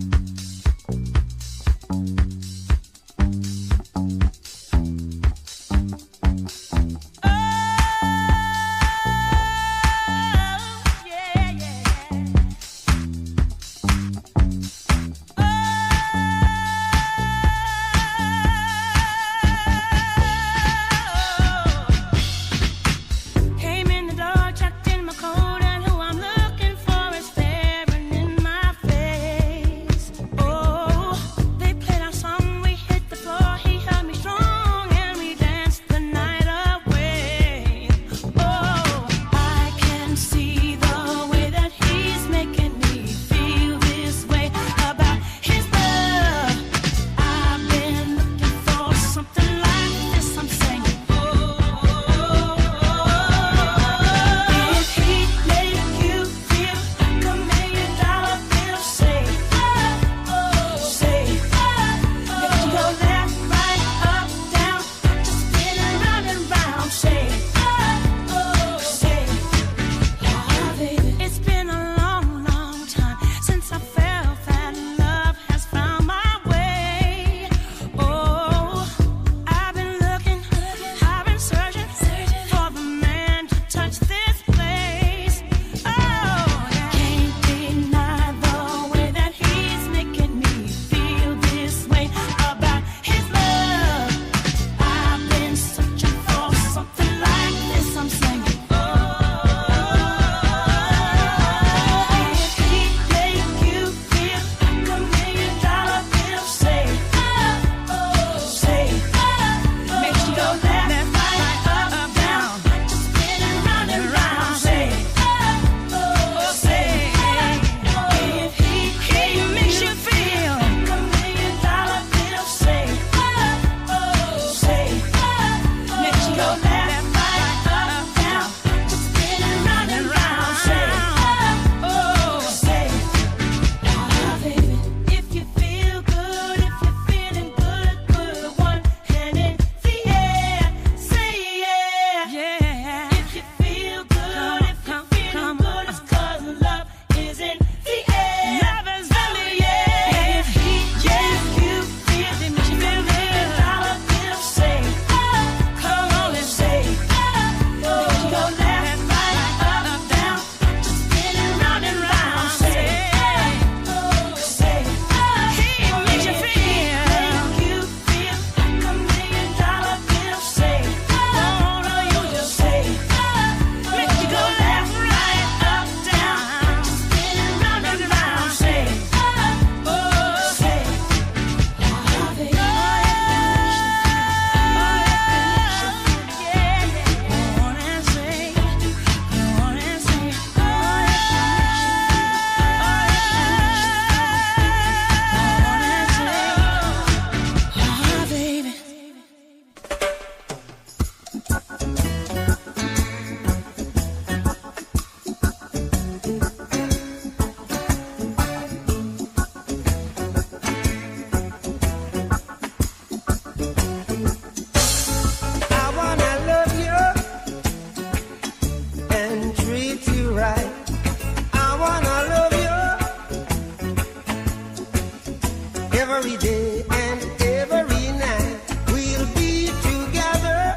every day and every night we'll be together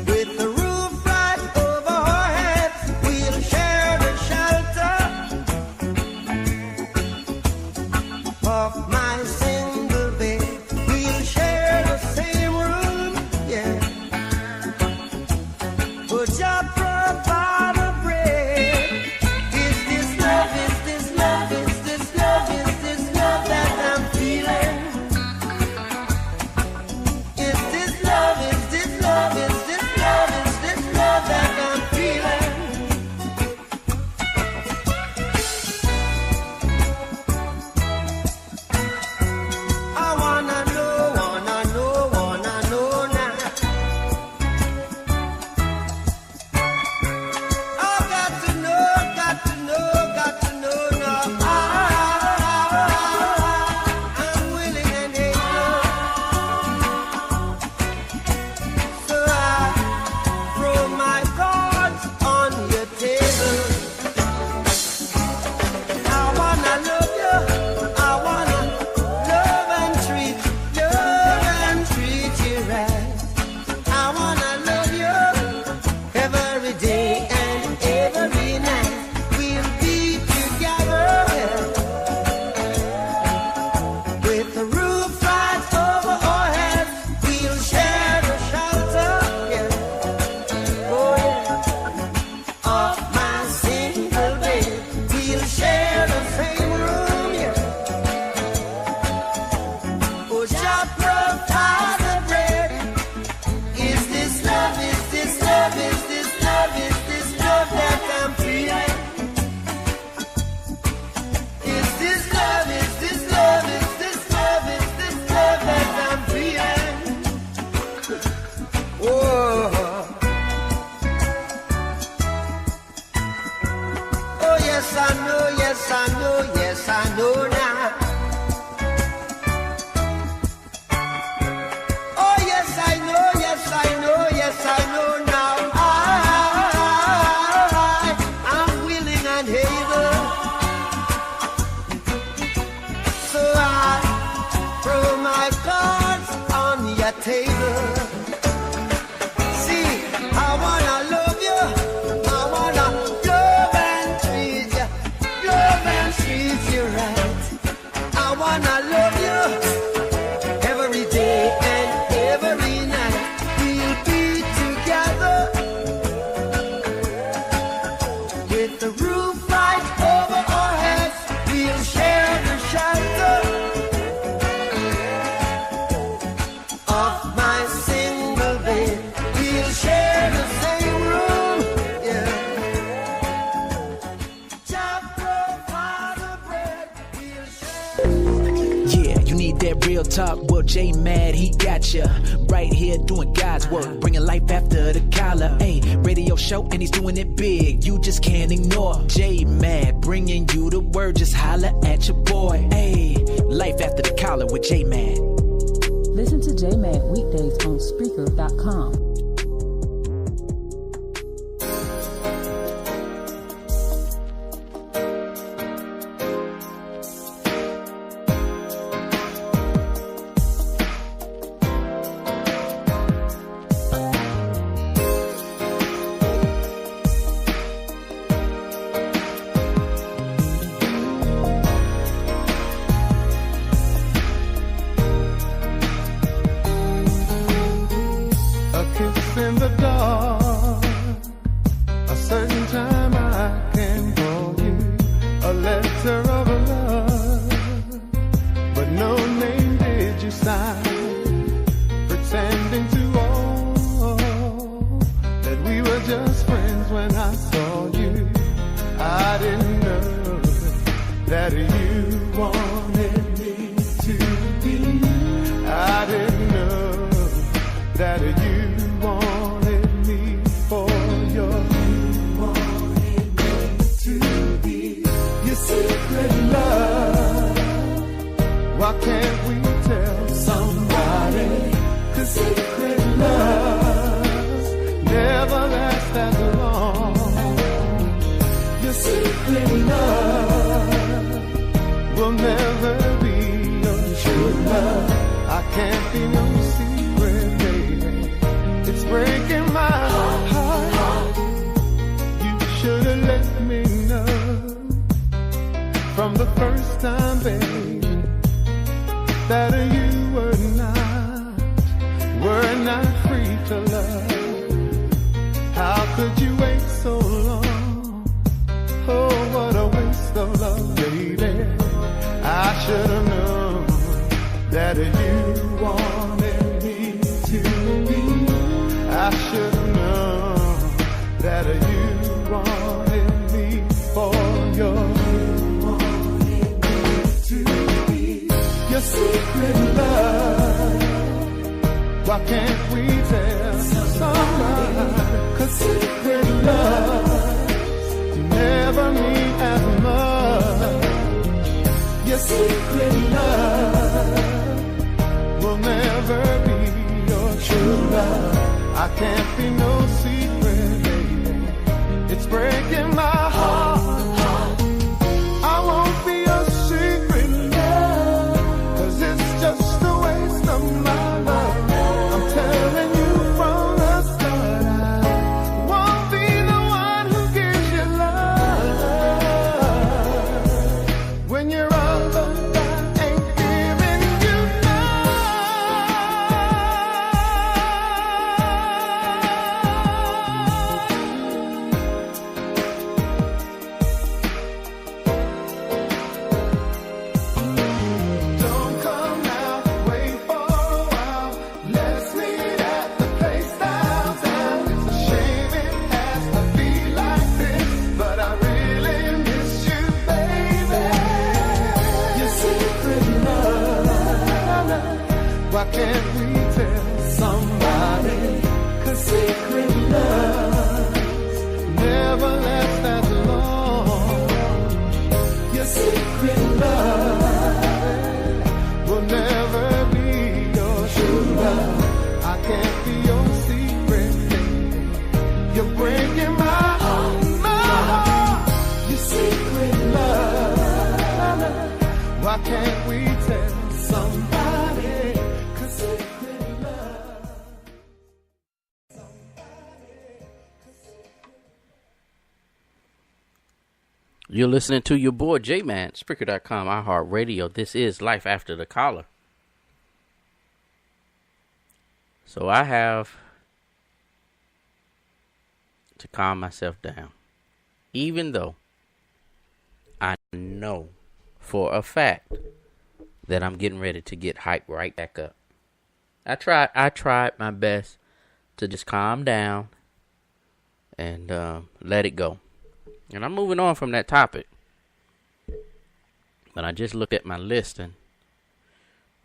with the roof right over our heads. We'll share the shelter of my yes, I know, yes, I know, yes, I know now. Oh, yes, I know, yes, I know, yes, I know now. I'm willing and able. So I throw my cards on your table. See, I wanna love you. I wanna love and treat you. Love and treat you right. I wanna love you every day and every night. We'll be together with the roof right over our heads. We'll share the shelter of my single bed. We'll share the same room. Yeah. Chop provide the bread. We'll share. Yeah, you need that real talk. Well, J Mad, he got ya right here doing God's work, bringing life after the collar. Hey, radio show and he's doing it big. You just can't ignore J Mad, bringing you the word. Just holla at your boy. Hey, life after the collar with J Mad. Listen to J Mad weekdays on Spreaker.com. A kiss in the dark, a certain time I can call you, a letter of love, but no name did you sign, pretending to all that we were just friends. When I saw you, I didn't know that you wanted me to be. I didn't know that you wanted me for your. You wanted me to be your secret love. Why can't we tell somebody? 'Cause secret loves never last that long. Your secret love will never be your true love. I can't be no secret, baby. It's breaking my heart. You should have let me know from the first time, baby, that you were not free to love. How could you wait so long? Oh, what a waste of love, baby. I should have known that you wanted me to be. I should have known that you wanted me for your. You wanted me to be your secret love. Why can't we tell somebody? 'Cause secret love never mean as much. Your secret love will never be your true love. I can't be no secret, baby. It's breaking my heart. I won't be your secret love, 'cause it's just a waste of my love. I'm telling you from the start, I won't be the one who gives you love when you're all alone. Ain't giving you Don't come now, wait for a while. Let's meet at the place downtown. It's a shame it has to be like this, but I really miss you, baby. Your secret love. Why can't we tell somebody? 'Cause secret love never lasts that long. Why can't we tell somebody? 'Cause secret love. You're listening to your boy J-Man, Spreaker.com, iHeartRadio. This is Life After the Collar. So I have to calm myself down. Even though I know for a fact that I'm getting ready to get hyped right back up. I tried my best to just calm down and let it go. And I'm moving on from that topic. But I just looked at my list and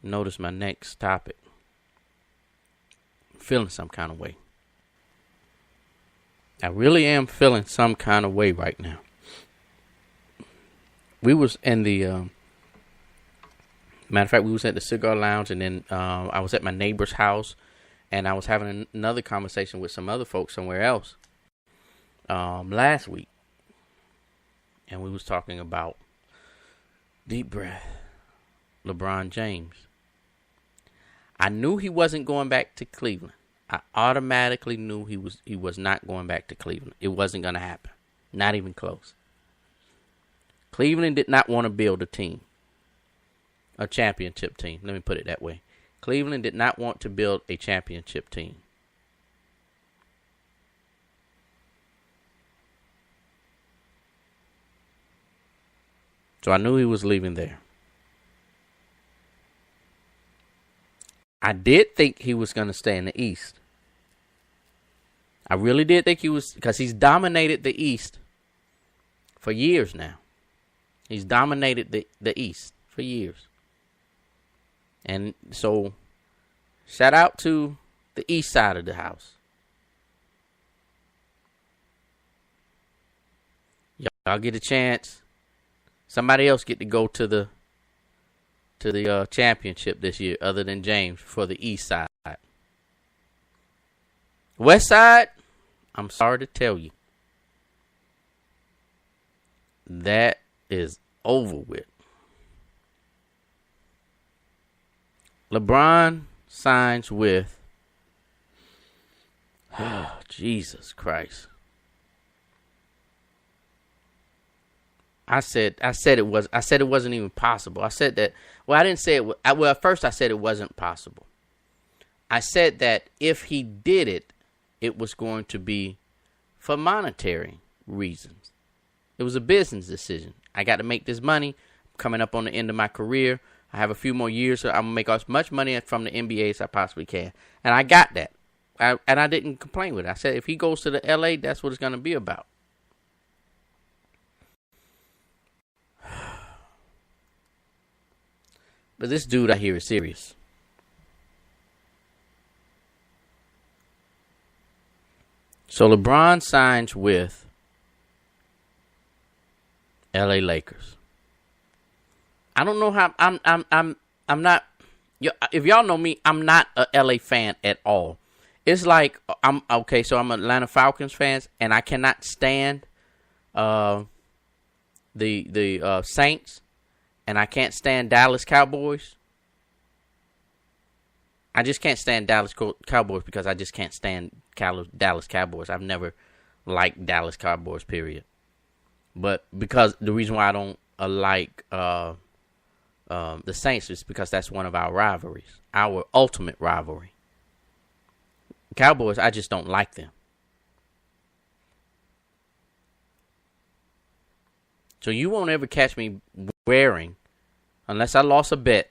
noticed my next topic. I'm feeling some kind of way. I really am feeling some kind of way right now. We was in the, matter of fact, we was at the cigar lounge, and then I was at my neighbor's house, and I was having another conversation with some other folks somewhere else last week. And we was talking about, deep breath, LeBron James. I knew he wasn't going back to Cleveland. I automatically knew he was not going back to Cleveland. It wasn't going to happen. Not even close. Cleveland did not want to build a team. A championship team. Let me put it that way. Cleveland did not want to build a championship team. So I knew he was leaving there. I did think he was going to stay in the East. I really did think he was, because he's dominated the East for years now. He's dominated the East for years. And so, shout out to the East side of the house. Y'all get a chance. Somebody else get to go to the championship this year other than James for the East side. West side, I'm sorry to tell you, that is over with. LeBron signs with, oh, Jesus Christ. I said it wasn't even possible. I said that. Well, I didn't say it. Well, at first I said it wasn't possible. I said that if he did it, it was going to be for monetary reasons. It was a business decision. I got to make this money. I'm coming up on the end of my career. I have a few more years, so I'm gonna make as much money from the NBA as I possibly can, and I got that. And I didn't complain with it. I said if he goes to the LA, that's what it's gonna be about. But this dude I hear is serious. So LeBron signs with LA Lakers. I don't know how I'm not. If y'all know me, I'm not a LA fan at all. It's like I'm okay. So I'm an Atlanta Falcons fan, and I cannot stand the Saints. And I can't stand Dallas Cowboys. I just can't stand Dallas Cowboys because I just can't stand Dallas Cowboys. I've never liked Dallas Cowboys, period. But because the reason why I don't like the Saints is because that's one of our rivalries, our ultimate rivalry. Cowboys, I just don't like them. So you won't ever catch me wearing, unless I lost a bet,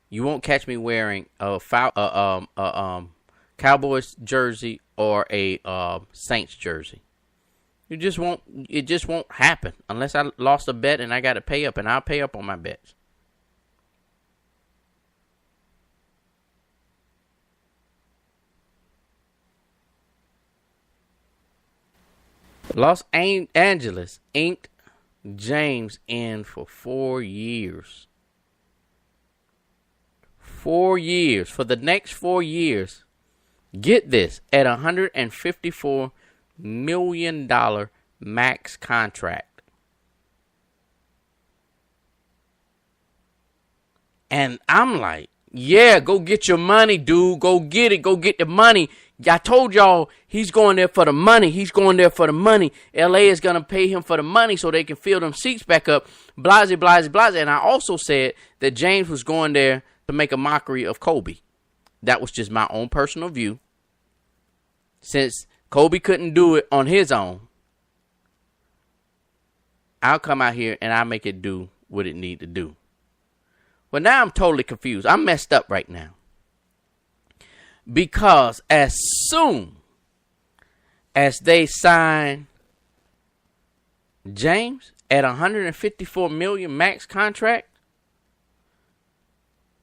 you won't catch me wearing a Cowboys jersey or a Saints jersey. It just won't happen unless I lost a bet and I got to pay up, and I'll pay up on my bets. Los Angeles inked James in for 4 years. 4 years. For the next 4 years, get this, at $154 million max contract. And I'm like, yeah, go get your money, dude. Go get it. Go get the money. I told y'all he's going there for the money. He's going there for the money. LA is going to pay him for the money so they can fill them seats back up. Blase, blase, blase. And I also said that James was going there to make a mockery of Kobe. That was just my own personal view. Since Kobe couldn't do it on his own, I'll come out here and I'll make it do what it need to do. Well, now I'm totally confused. I'm messed up right now. Because as soon as they sign James at $154 million max contract,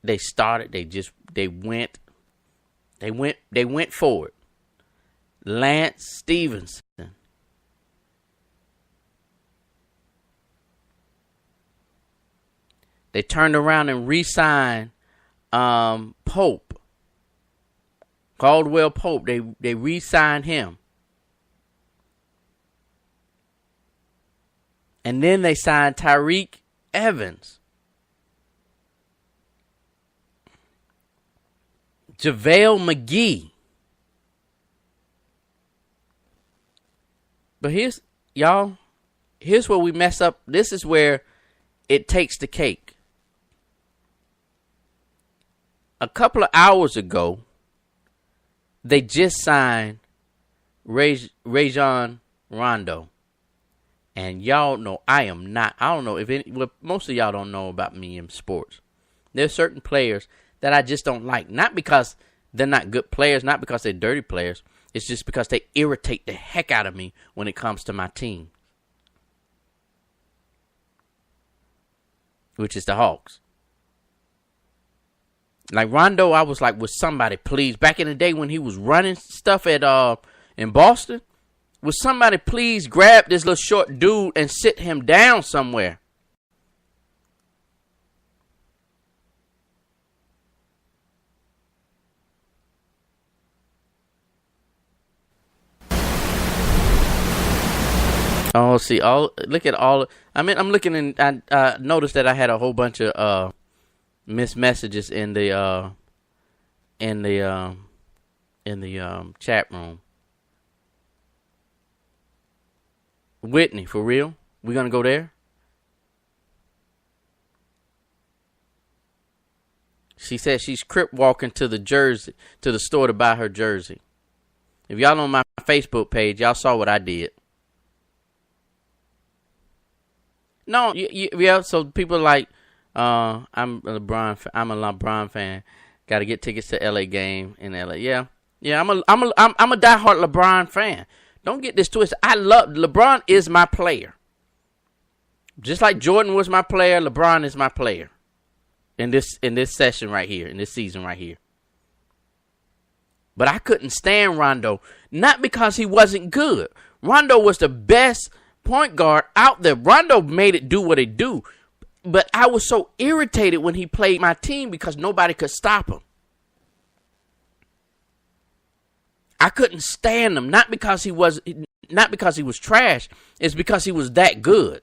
they went forward. Lance Stevenson. They turned around and re-signed Pope. Caldwell Pope. They re-signed him. And then they signed Tyreek Evans. JaVale McGee. But here's where we mess up. This is where it takes the cake. A couple of hours ago, they just signed Rajon Rondo. And y'all know I don't know if most of y'all don't know about me in sports. There's certain players that I just don't like. Not because they're not good players, not because they're dirty players. It's just because they irritate the heck out of me when it comes to my team. Which is the Hawks. Like Rondo, I was like, would somebody please, back in the day when he was running stuff at in Boston, would somebody please grab this little short dude and sit him down somewhere? Oh, see, look at all. I mean, I'm looking and I noticed that I had a whole bunch of missed messages in the chat room. Whitney, for real? We gonna go there? She said she's crip walking to the store to buy her jersey. If y'all on my Facebook page, y'all saw what I did. No, yeah. So people like, I'm a LeBron fan. Got to get tickets to LA game in LA. Yeah. I'm a diehard LeBron fan. Don't get this twisted. LeBron is my player. Just like Jordan was my player, LeBron is my player. In this session right here, in this season right here. But I couldn't stand Rondo, not because he wasn't good. Rondo was the best point guard out there. Rondo made it do what it do. But I was so irritated when he played my team because nobody could stop him. I couldn't stand him, not because he was trash. It's because he was that good.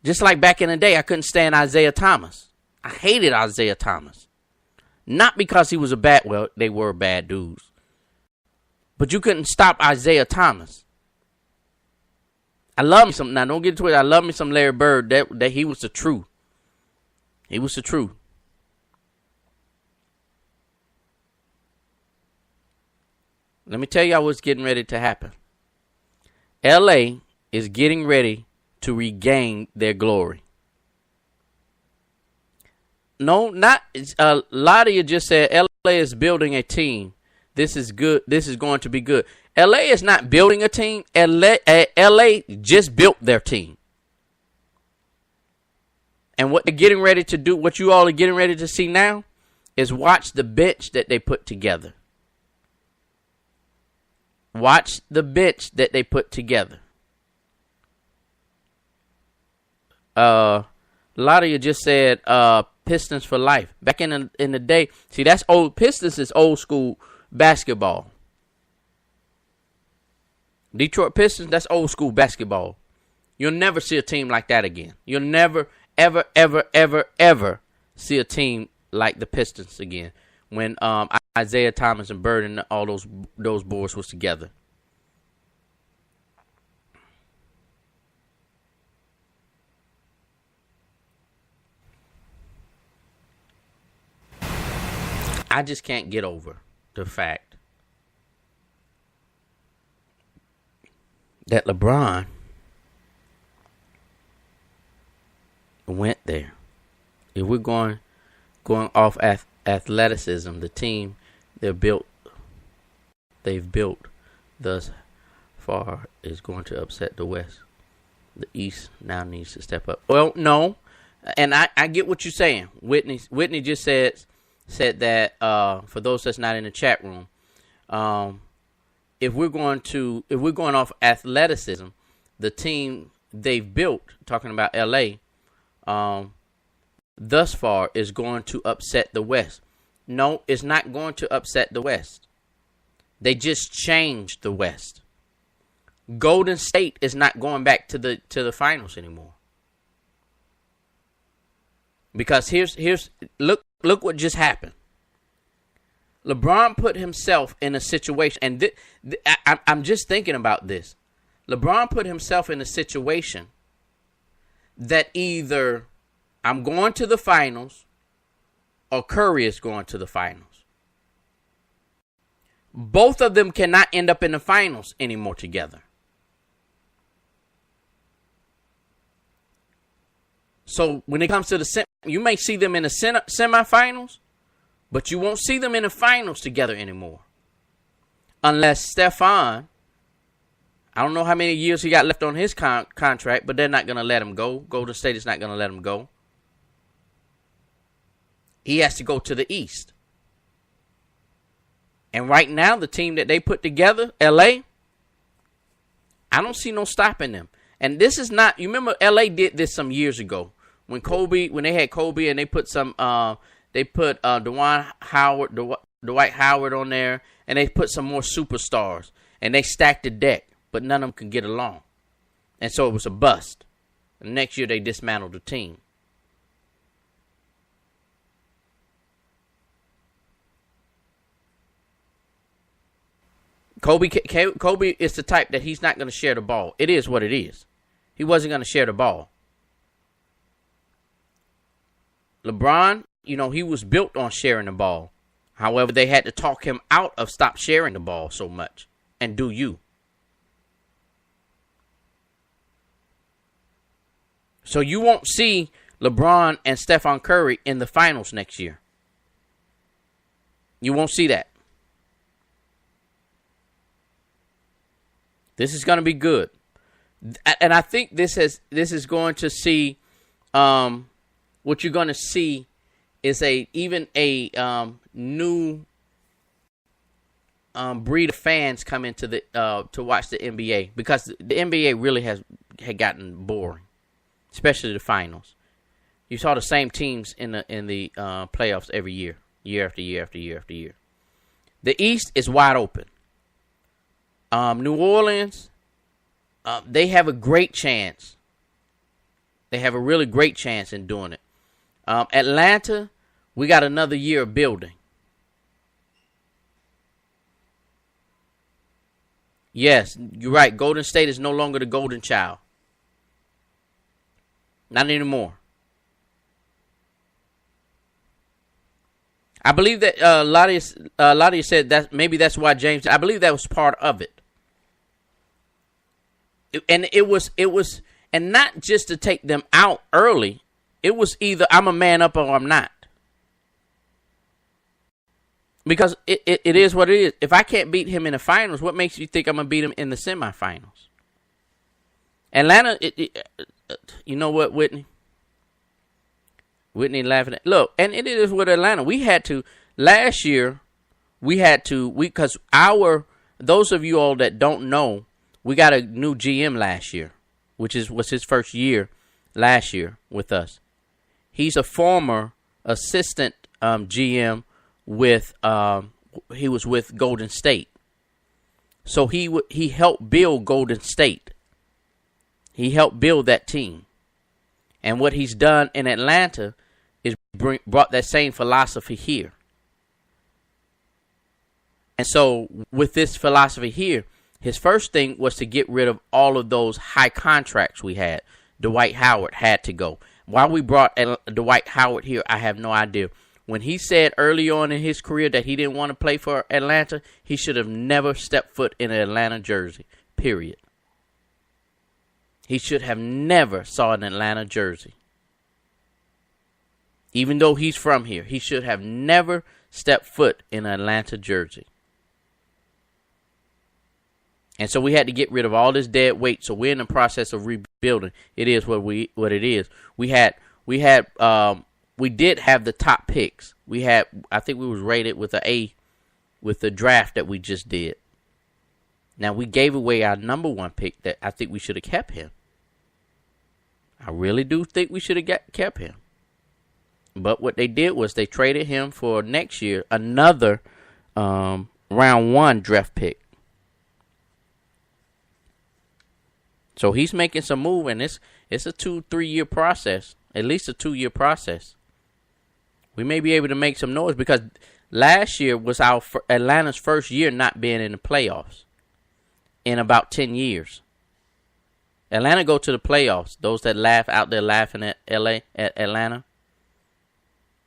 Just like back in the day, I couldn't stand Isaiah Thomas. I hated Isaiah Thomas. Not because he was they were bad dudes. But you couldn't stop Isaiah Thomas. I love me some. Now, don't get into it. I love me some Larry Bird. That he was the truth. He was the truth. Let me tell y'all what's getting ready to happen. LA is getting ready to regain their glory. No, not a lot of you just said LA is building a team. This is good. This is going to be good. LA is not building a team. LA just built their team. And what they're getting ready to do, what you all are getting ready to see now, is watch the bench that they put together. Watch the bench that they put together. A lot of you just said Pistons for life. Back in the day, see, that's old. Pistons is old school basketball. Detroit Pistons, that's old school basketball. You'll never see a team like that again. You'll never, ever, ever, ever, ever see a team like the Pistons again when Isaiah Thomas and Bird and all those boys was together. I just can't get over the fact that LeBron went there. If we're going off athleticism, the team they've built thus far is going to upset the West. The East now needs to step up. Well, no, and I get what you're saying. Whitney just said that for those that's not in the chat room, if we're going off athleticism, the team they've built, talking about LA, thus far is going to upset the West. No, it's not going to upset the West. They just changed the West. Golden State is not going back to the finals anymore. Because here's look what just happened. LeBron put himself in a situation, and I'm just thinking about this. LeBron put himself in a situation that either I'm going to the finals or Curry is going to the finals. Both of them cannot end up in the finals anymore together. So when it comes to you may see them in the semifinals, but you won't see them in the finals together anymore. Unless Stephon, I don't know how many years he got left on his contract, but they're not going to let him go. Golden State is not going to let him go. He has to go to the East. And right now, the team that they put together, LA, I don't see no stopping them. And this is not, you remember LA did this some years ago. When they had Kobe and they put Dwight Howard on there, and they put some more superstars, and they stacked the deck, but none of them could get along. And so it was a bust. And next year they dismantled the team. Kobe is the type that he's not going to share the ball. It is what it is. He wasn't going to share the ball. LeBron, he was built on sharing the ball. However, they had to talk him out of stop sharing the ball so much and do you. So you won't see LeBron and Stephon Curry in the finals next year. You won't see that. This is going to be good. And I think this is going to see what you're going to see is a new breed of fans come into to watch the NBA, because the NBA really had gotten boring, especially the finals. You saw the same teams in the playoffs every year after year after year after year. The East is wide open. New Orleans, they have a great chance. They have a really great chance in doing it. Atlanta, we got another year of building. Yes, you're right. Golden State is no longer the golden child. Not anymore. I believe that Latc said that maybe that's why James. I believe that was part of it. And it was, and not just to take them out early. It was either I'm a man up or I'm not. Because it is what it is. If I can't beat him in the finals, what makes you think I'm going to beat him in the semifinals? Atlanta, you know what, Whitney? Whitney laughing at. Look, and it is with Atlanta. We had to, last year, because those of you all that don't know, we got a new GM last year, which was his first year last year with us. He's a former assistant GM with he was with Golden State. So he helped build Golden State. He helped build that team. And what he's done in Atlanta is brought that same philosophy here. And so with this philosophy here, his first thing was to get rid of all of those high contracts we had. Dwight Howard had to go. Why we brought Dwight Howard here, I have no idea. When he said early on in his career that he didn't want to play for Atlanta, he should have never stepped foot in an Atlanta jersey, period. He should have never saw an Atlanta jersey. Even though he's from here, he should have never stepped foot in an Atlanta jersey. And so we had to get rid of all this dead weight. So we're in the process of rebuilding. It is what it is. We did have the top picks. I think we was rated with an A with the draft that we just did. Now we gave away our number one pick that I think we should have kept him. I really do think we should have kept him. But what they did was they traded him for next year another round one draft pick. So he's making some move, and it's a 2-3 year process, at least a 2 year process. We may be able to make some noise because last year was Atlanta's first year not being in the playoffs in about 10 years. Atlanta go to the playoffs. Those that laugh out there laughing at Atlanta.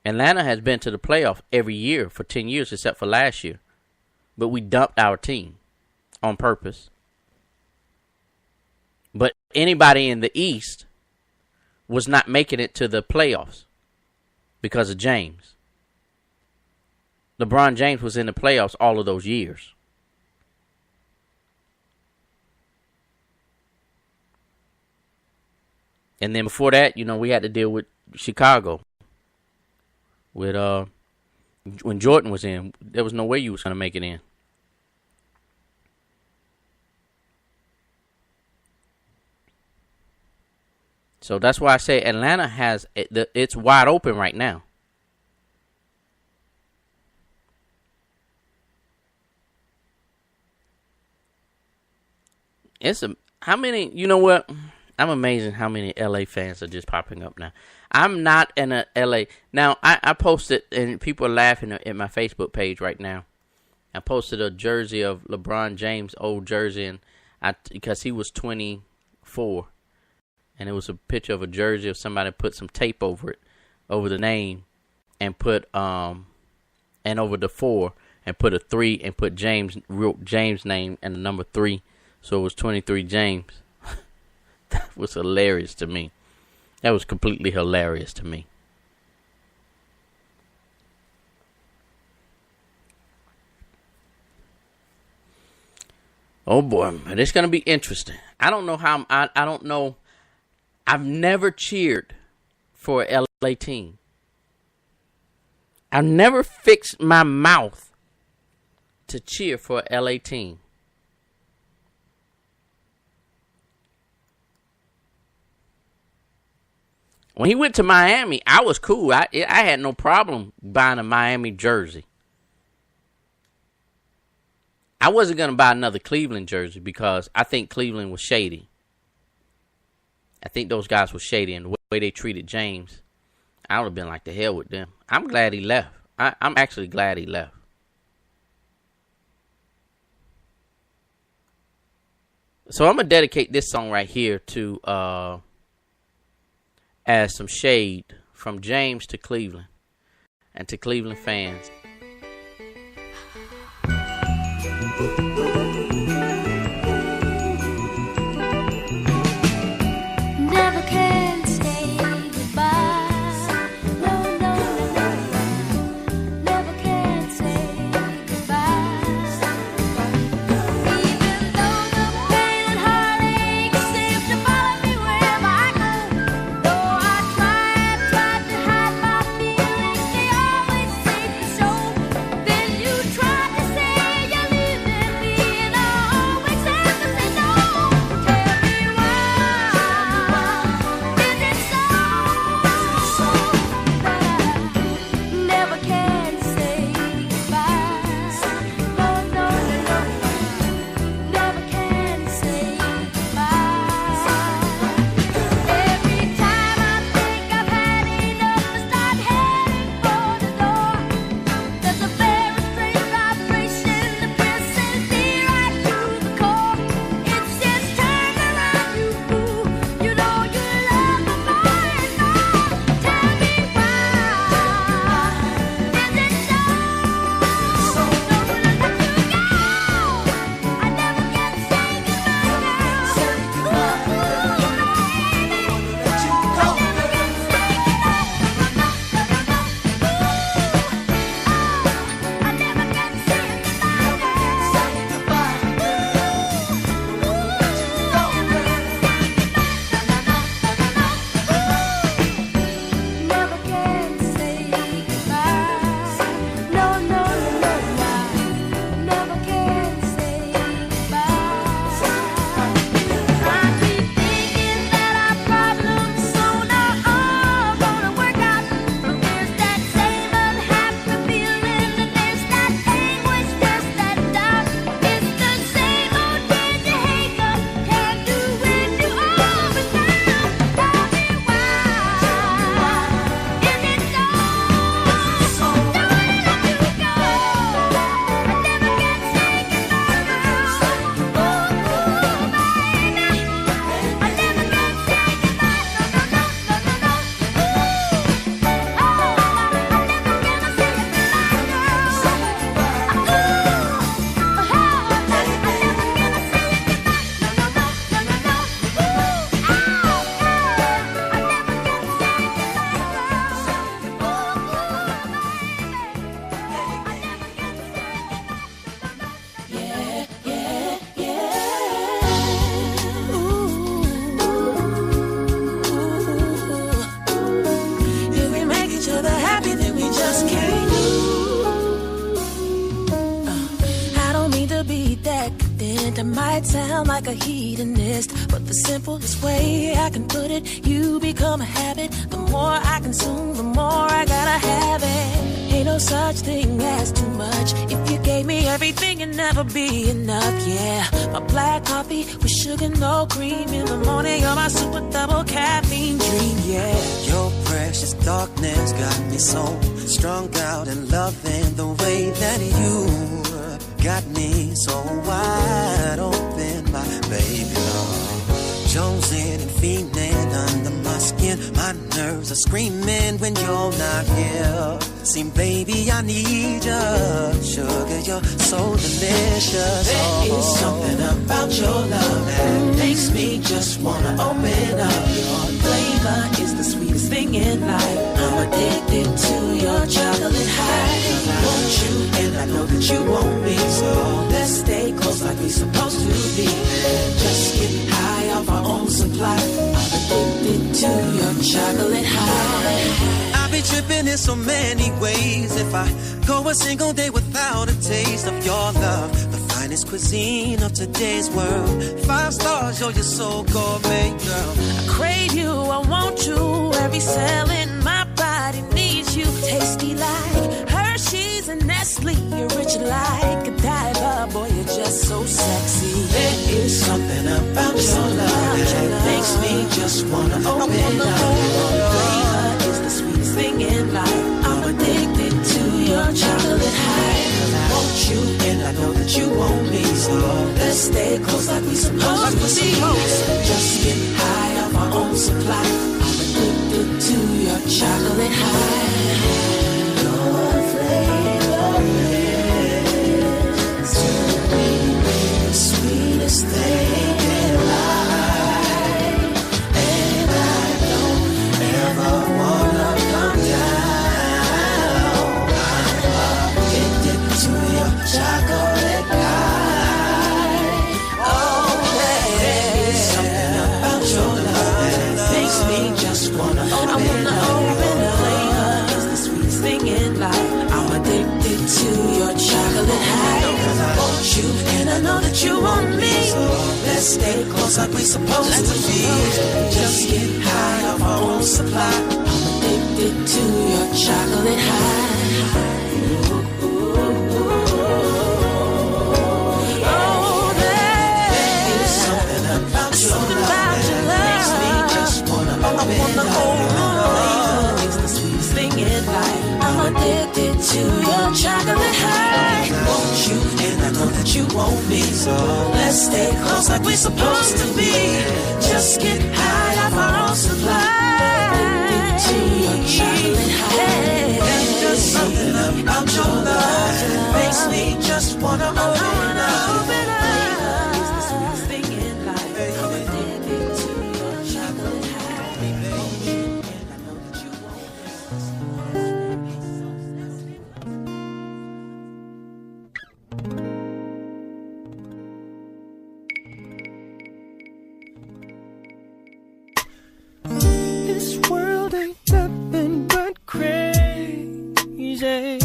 Atlanta has been to the playoff every year for 10 years except for last year. But we dumped our team on purpose. But anybody in the East was not making it to the playoffs because of James. LeBron James was in the playoffs all of those years. And then before that, we had to deal with Chicago. With when Jordan was in, there was no way you was going to make it in. So that's why I say Atlanta has it's wide open right now. How many? You know what? I'm amazed how many LA fans are just popping up now. I'm not in a LA. Now, I posted, and people are laughing at my Facebook page right now. I posted a jersey of LeBron James' old jersey, and because he was 24. And it was a picture of a jersey of somebody put some tape over it, over the name, and put, and over the 4, and put a 3, and put James' name and the number 3. So it was 23 James. That was hilarious to me. That was completely hilarious to me. Oh boy, it's going to be interesting. I don't know how, I don't know. I've never cheered for an LA team. I've never fixed my mouth to cheer for an LA team. When he went to Miami, I was cool. I had no problem buying a Miami jersey. I wasn't going to buy another Cleveland jersey because I think Cleveland was shady. I think those guys were shady, and the way they treated James, I would have been like, the hell with them. I'm glad he left. I'm actually glad he left. So I'm going to dedicate this song right here to as some shade from James to Cleveland and to Cleveland fans. Never can say goodbye. No, no, no. Never can say goodbye. Even though the pain and heartache seems to follow me wherever I go. Though I tried to hide my feelings, they always seem to show. Then you tried to say you're leaving me. sound like a hedonist, but the simplest way I can put it, you become a habit. The more I consume, the more I gotta have it. Ain't no such thing as too much. If you gave me everything, it'd never be enough, yeah. My black coffee with sugar, no cream. In the morning, you're my super double caffeine dream, yeah. Your precious darkness got me so strung out and loving the way that you got me so wide open, my baby love. Jonesing and fiending under my skin. My nerves are screaming when you're not here. See, baby, I need you. Sugar, you're so delicious. There is something about your love that makes me just wanna open up. Your flavor is the sweetest thing in life. I'm addicted to your chocolate high. I want you and I know that you want me, so let's stay close like we're supposed to be. Just get high off our own supply. I'm addicted to your chocolate high. I be tripping in so many ways. If I go a single day without a taste of your love, the finest cuisine of today's world. 5 stars, you're so gourmet, girl. I crave you, I want you. Every cell in my body needs you. Tasty like Hershey's and Nestle. You're rich like a diver. Boy, you're just so sexy. There is something about your love that makes me just wanna open up. Your flavor is the sweetest thing in life. I'm addicted to your chocolate high. I want you and I know that you want me, so let's stay close like we supposed to be. Just get high off our own supply. I'm addicted to your chocolate high. Your flavor is to me the sweetest thing in life, and I don't ever wanna come down. I'm addicted to your chocolate high. Oh, there is something about your love that makes me just wanna open up. Your flavor is the sweetest thing in life. I'm addicted to your chocolate high. I want you and I know that you want me. So let's stay close like we supposed to be. Just get high off our own supply. I'm addicted to your chocolate high. Oh, there is something about your love that makes me just wanna open up. Flavor is the sweetest thing in life. I'm addicted to your chocolate high. Want you and I know that you want me, so let's stay close like we're supposed to be. Just get high off our own supply. Addicted to your chocolate high. There's just something about your love that makes me just wanna open up. Flavor is the sweetest thing in life. I'm addicted to your chocolate high. Want you and I know that you want This world ain't nothing but crazy.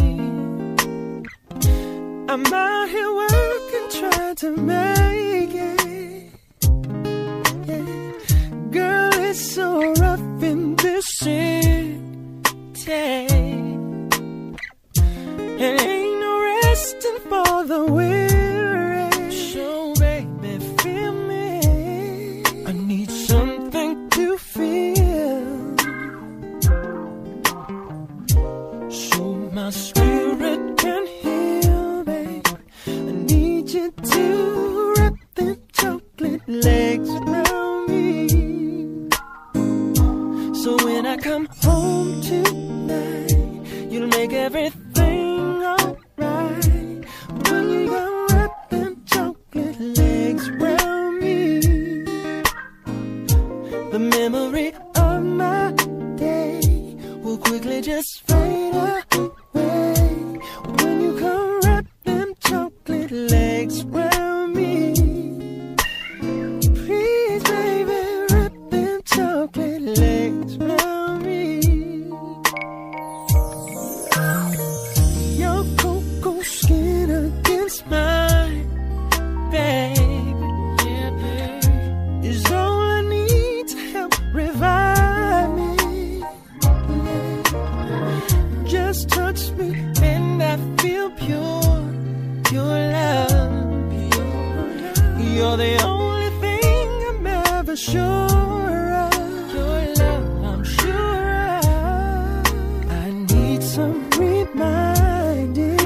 I'm out here working, trying to make it. Yeah. Girl, it's so rough in this city. And ain't no resting for the weary. So baby, feel me. I need something to feel, so my spirit can heal, babe. I need you to wrap them chocolate legs around me, so when I come home tonight, you'll make everything alright. When you gonna wrap them chocolate legs around me, the memory of my day will quickly just fade away. When you come wrap them chocolate legs around me, please baby, wrap them chocolate legs around me. Your cocoa skin against mine, baby, yeah sure of your love, I'm sure of. I need some reminding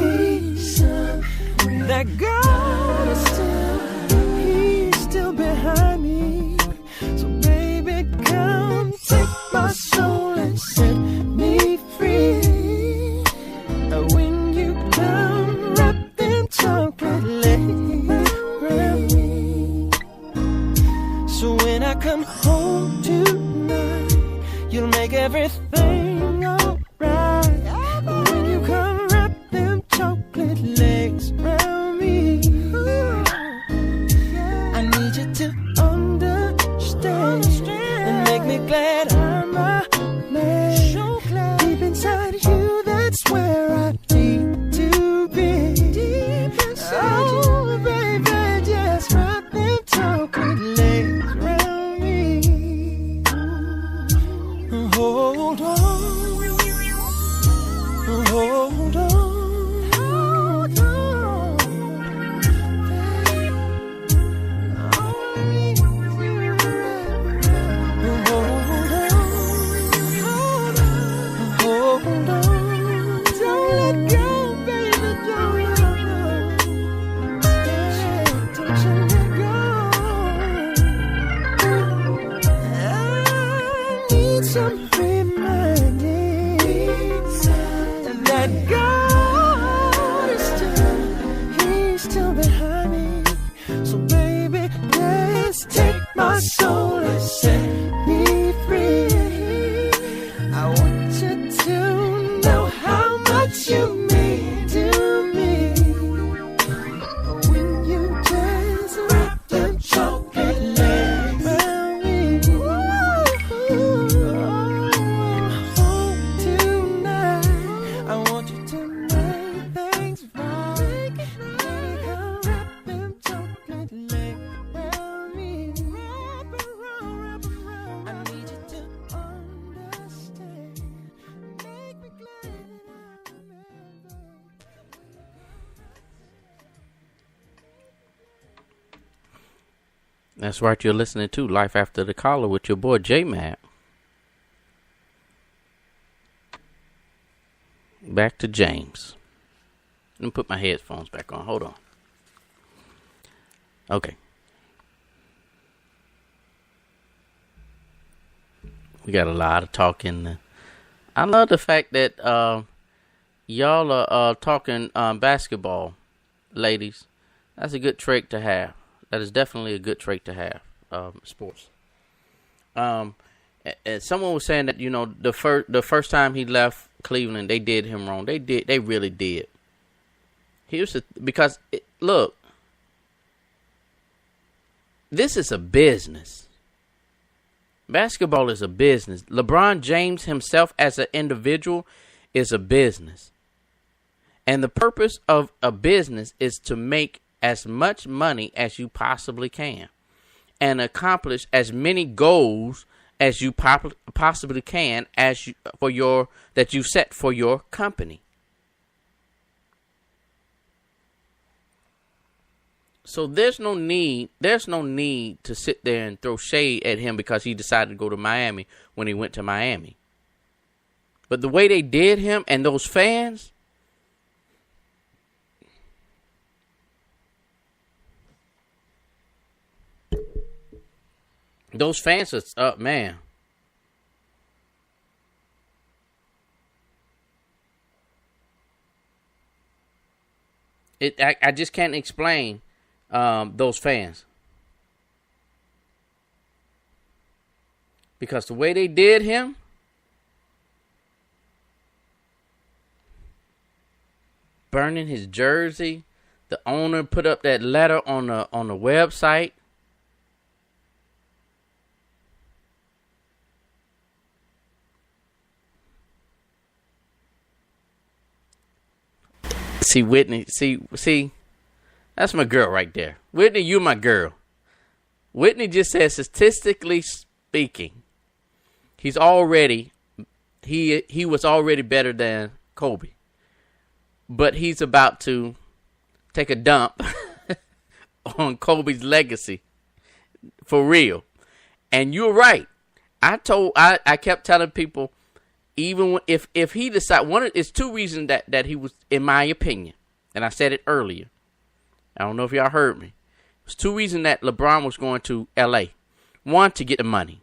that God is He's still behind me. So baby, come take my soul and set me free. When you come, wrap them chocolate legs around me. So when I come home tonight, you'll make everything alright. When you come, wrap them chocolate legs around me. I need you to understand and make me glad I'm a man. Deep inside you, that's where I need to be. Deep inside you, baby, just wrap them chocolate legs around me. Hold on, hold on, hold on. Some reminding that God is He's still behind me. So baby, let's take my soul and set me free. I want you to know how much you mean to me. When you just wrap them chocolate legs around me. That's right, you're listening to Life After the Collar with your boy J-Man. Back to James. Let me put my headphones back on. Hold on. Okay. We got a lot of talking. I love the fact that y'all are talking basketball, ladies. That's a good trait to have. That is definitely a good trait to have. Sports. And someone was saying that, you know, the first time he left Cleveland, they did him wrong. They really did. Look, this is a business. Basketball is a business. LeBron James himself as an individual is a business. And the purpose of a business is to make as much money as you possibly can and accomplish as many goals as you possibly can that you set for your company. So there's no need to sit there and throw shade at him because he decided to go to Miami when he went to Miami. But the way they did him and those fans, are man. I just can't explain those fans. Because the way they did him, burning his jersey, the owner put up that letter on the website. See, Whitney, see, that's my girl right there. Whitney, you my girl. Whitney just said, statistically speaking, he was already better than Kobe. But he's about to take a dump on Kobe's legacy. For real. And you're right. I kept telling people, even if he decide it's two reasons that he was, in my opinion, and I said it earlier. I don't know if y'all heard me. There's two reasons that LeBron was going to L.A. One, to get the money.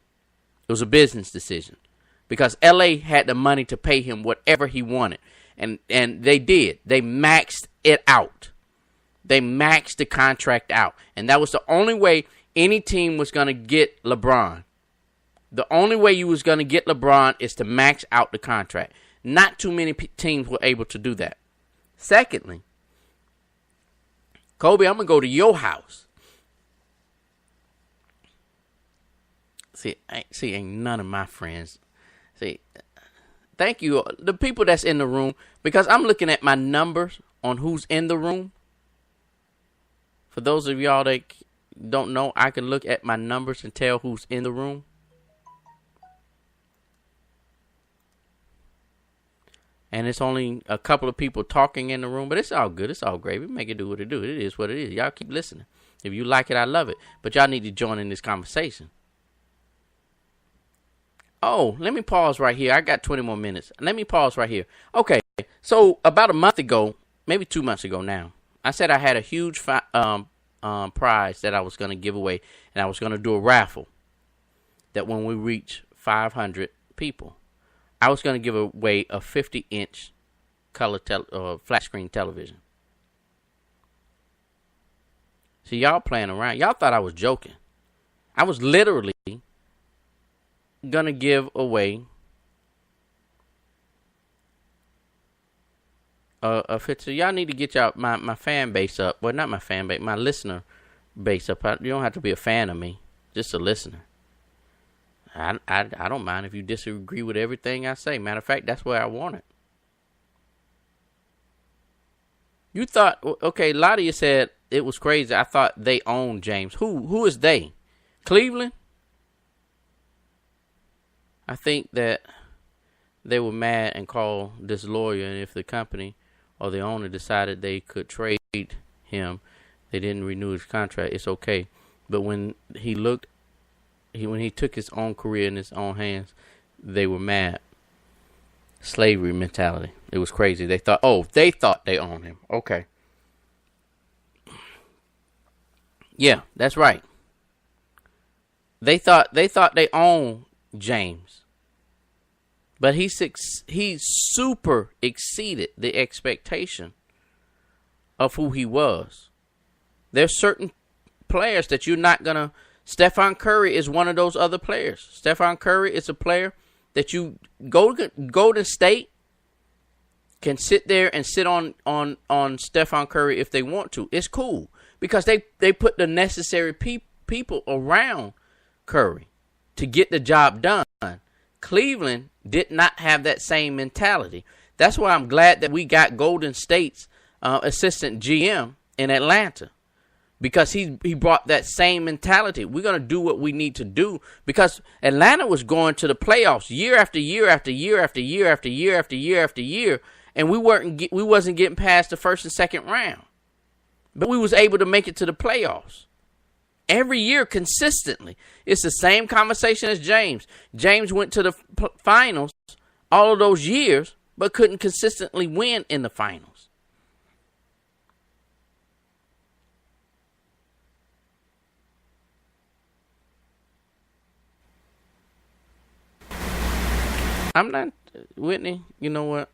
It was a business decision because L.A. had the money to pay him whatever he wanted, and they did. They maxed it out. They maxed the contract out, and that was the only way any team was going to get LeBron. The only way you was going to get LeBron is to max out the contract. Not too many teams were able to do that. Secondly, Kobe, I'm going to go to your house. See, ain't none of my friends. See, thank you, the people that's in the room, because I'm looking at my numbers on who's in the room. For those of y'all that don't know, I can look at my numbers and tell who's in the room. And it's only a couple of people talking in the room, but it's all good. It's all great. We make it do what it do. It is what it is. Y'all keep listening. If you like it, I love it. But y'all need to join in this conversation. Oh, let me pause right here. I got 20 more minutes. Let me pause right here. Okay, so about a month ago, maybe 2 months ago now, I said I had a huge prize that I was going to give away, and I was going to do a raffle that when we reach 500 people, I was going to give away a 50-inch color flat screen television. See, y'all playing around. Y'all thought I was joking. I was literally going to give away a 50. Y'all need to get my fan base up. Well, not my fan base, my listener base up. You don't have to be a fan of me, just a listener. I don't mind if you disagree with everything I say. Matter of fact, that's where I want it. You thought, okay, a lot of you said it was crazy. I thought they owned James. Who is they? Cleveland? I think that they were mad and called this lawyer, and if the company or the owner decided they could trade him, they didn't renew his contract, it's okay. But when when he took his own career in his own hands, they were mad. Slavery mentality. It was crazy. They thought they owned him. Okay. Yeah, that's right. They thought they owned James. But he super exceeded the expectation of who he was. There's certain players that you're not going to. Stephon Curry is one of those other players. Stephon Curry is a player that you Golden State can sit there and sit on Stephon Curry if they want to. It's cool because they put the necessary people around Curry to get the job done. Cleveland did not have that same mentality. That's why I'm glad that we got Golden State's assistant GM in Atlanta. Because he brought that same mentality. We're going to do what we need to do. Because Atlanta was going to the playoffs year after year after year after year after year after year after year, and we wasn't getting past the first and second round. But we was able to make it to the playoffs. Every year consistently. It's the same conversation as James. James went to the finals all of those years, but couldn't consistently win in the finals. I'm not, Whitney, you know what?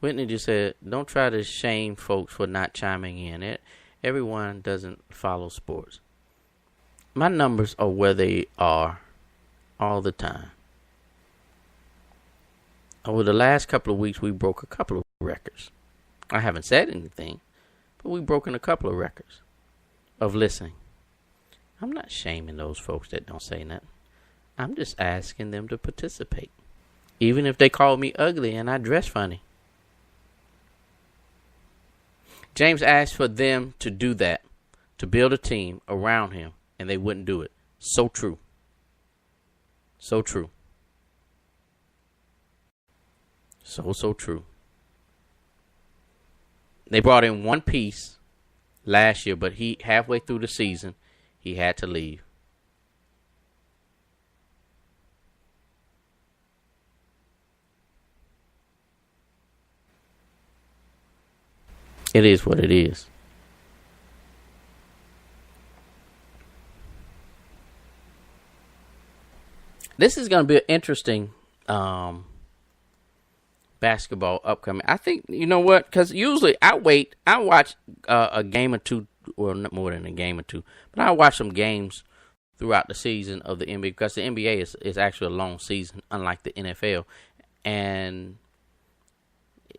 Whitney just said, don't try to shame folks for not chiming in. Everyone doesn't follow sports. My numbers are where they are all the time. Over the last couple of weeks, we broke a couple of records. I haven't said anything, but we've broken a couple of records of listening. I'm not shaming those folks that don't say nothing. I'm just asking them to participate. Even if they call me ugly and I dress funny. James asked for them to do that, to build a team around him, and they wouldn't do it. So true. So true. So true. They brought in one piece last year, but halfway through the season, he had to leave. It is what it is. This is going to be an interesting basketball upcoming. I think, you know what? Because usually I watch a game or two, or not more than a game or two, but I watch some games throughout the season of the NBA, because the NBA is actually a long season, unlike the NFL. And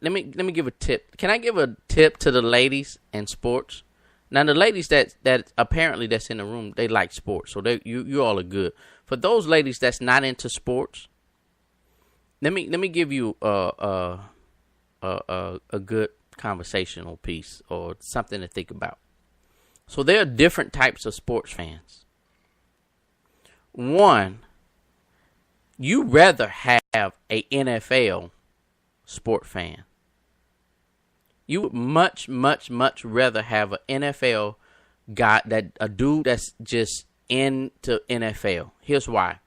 let me give a tip. Can I give a tip to the ladies in sports? Now, the ladies that apparently that's in the room, they like sports, so you all are good. For those ladies that's not into sports, let me give you a good conversational piece or something to think about. So there are different types of sports fans. One, you rather have a NFL sport fan. You would much rather have an NFL guy, a dude that's just into NFL. Here's why.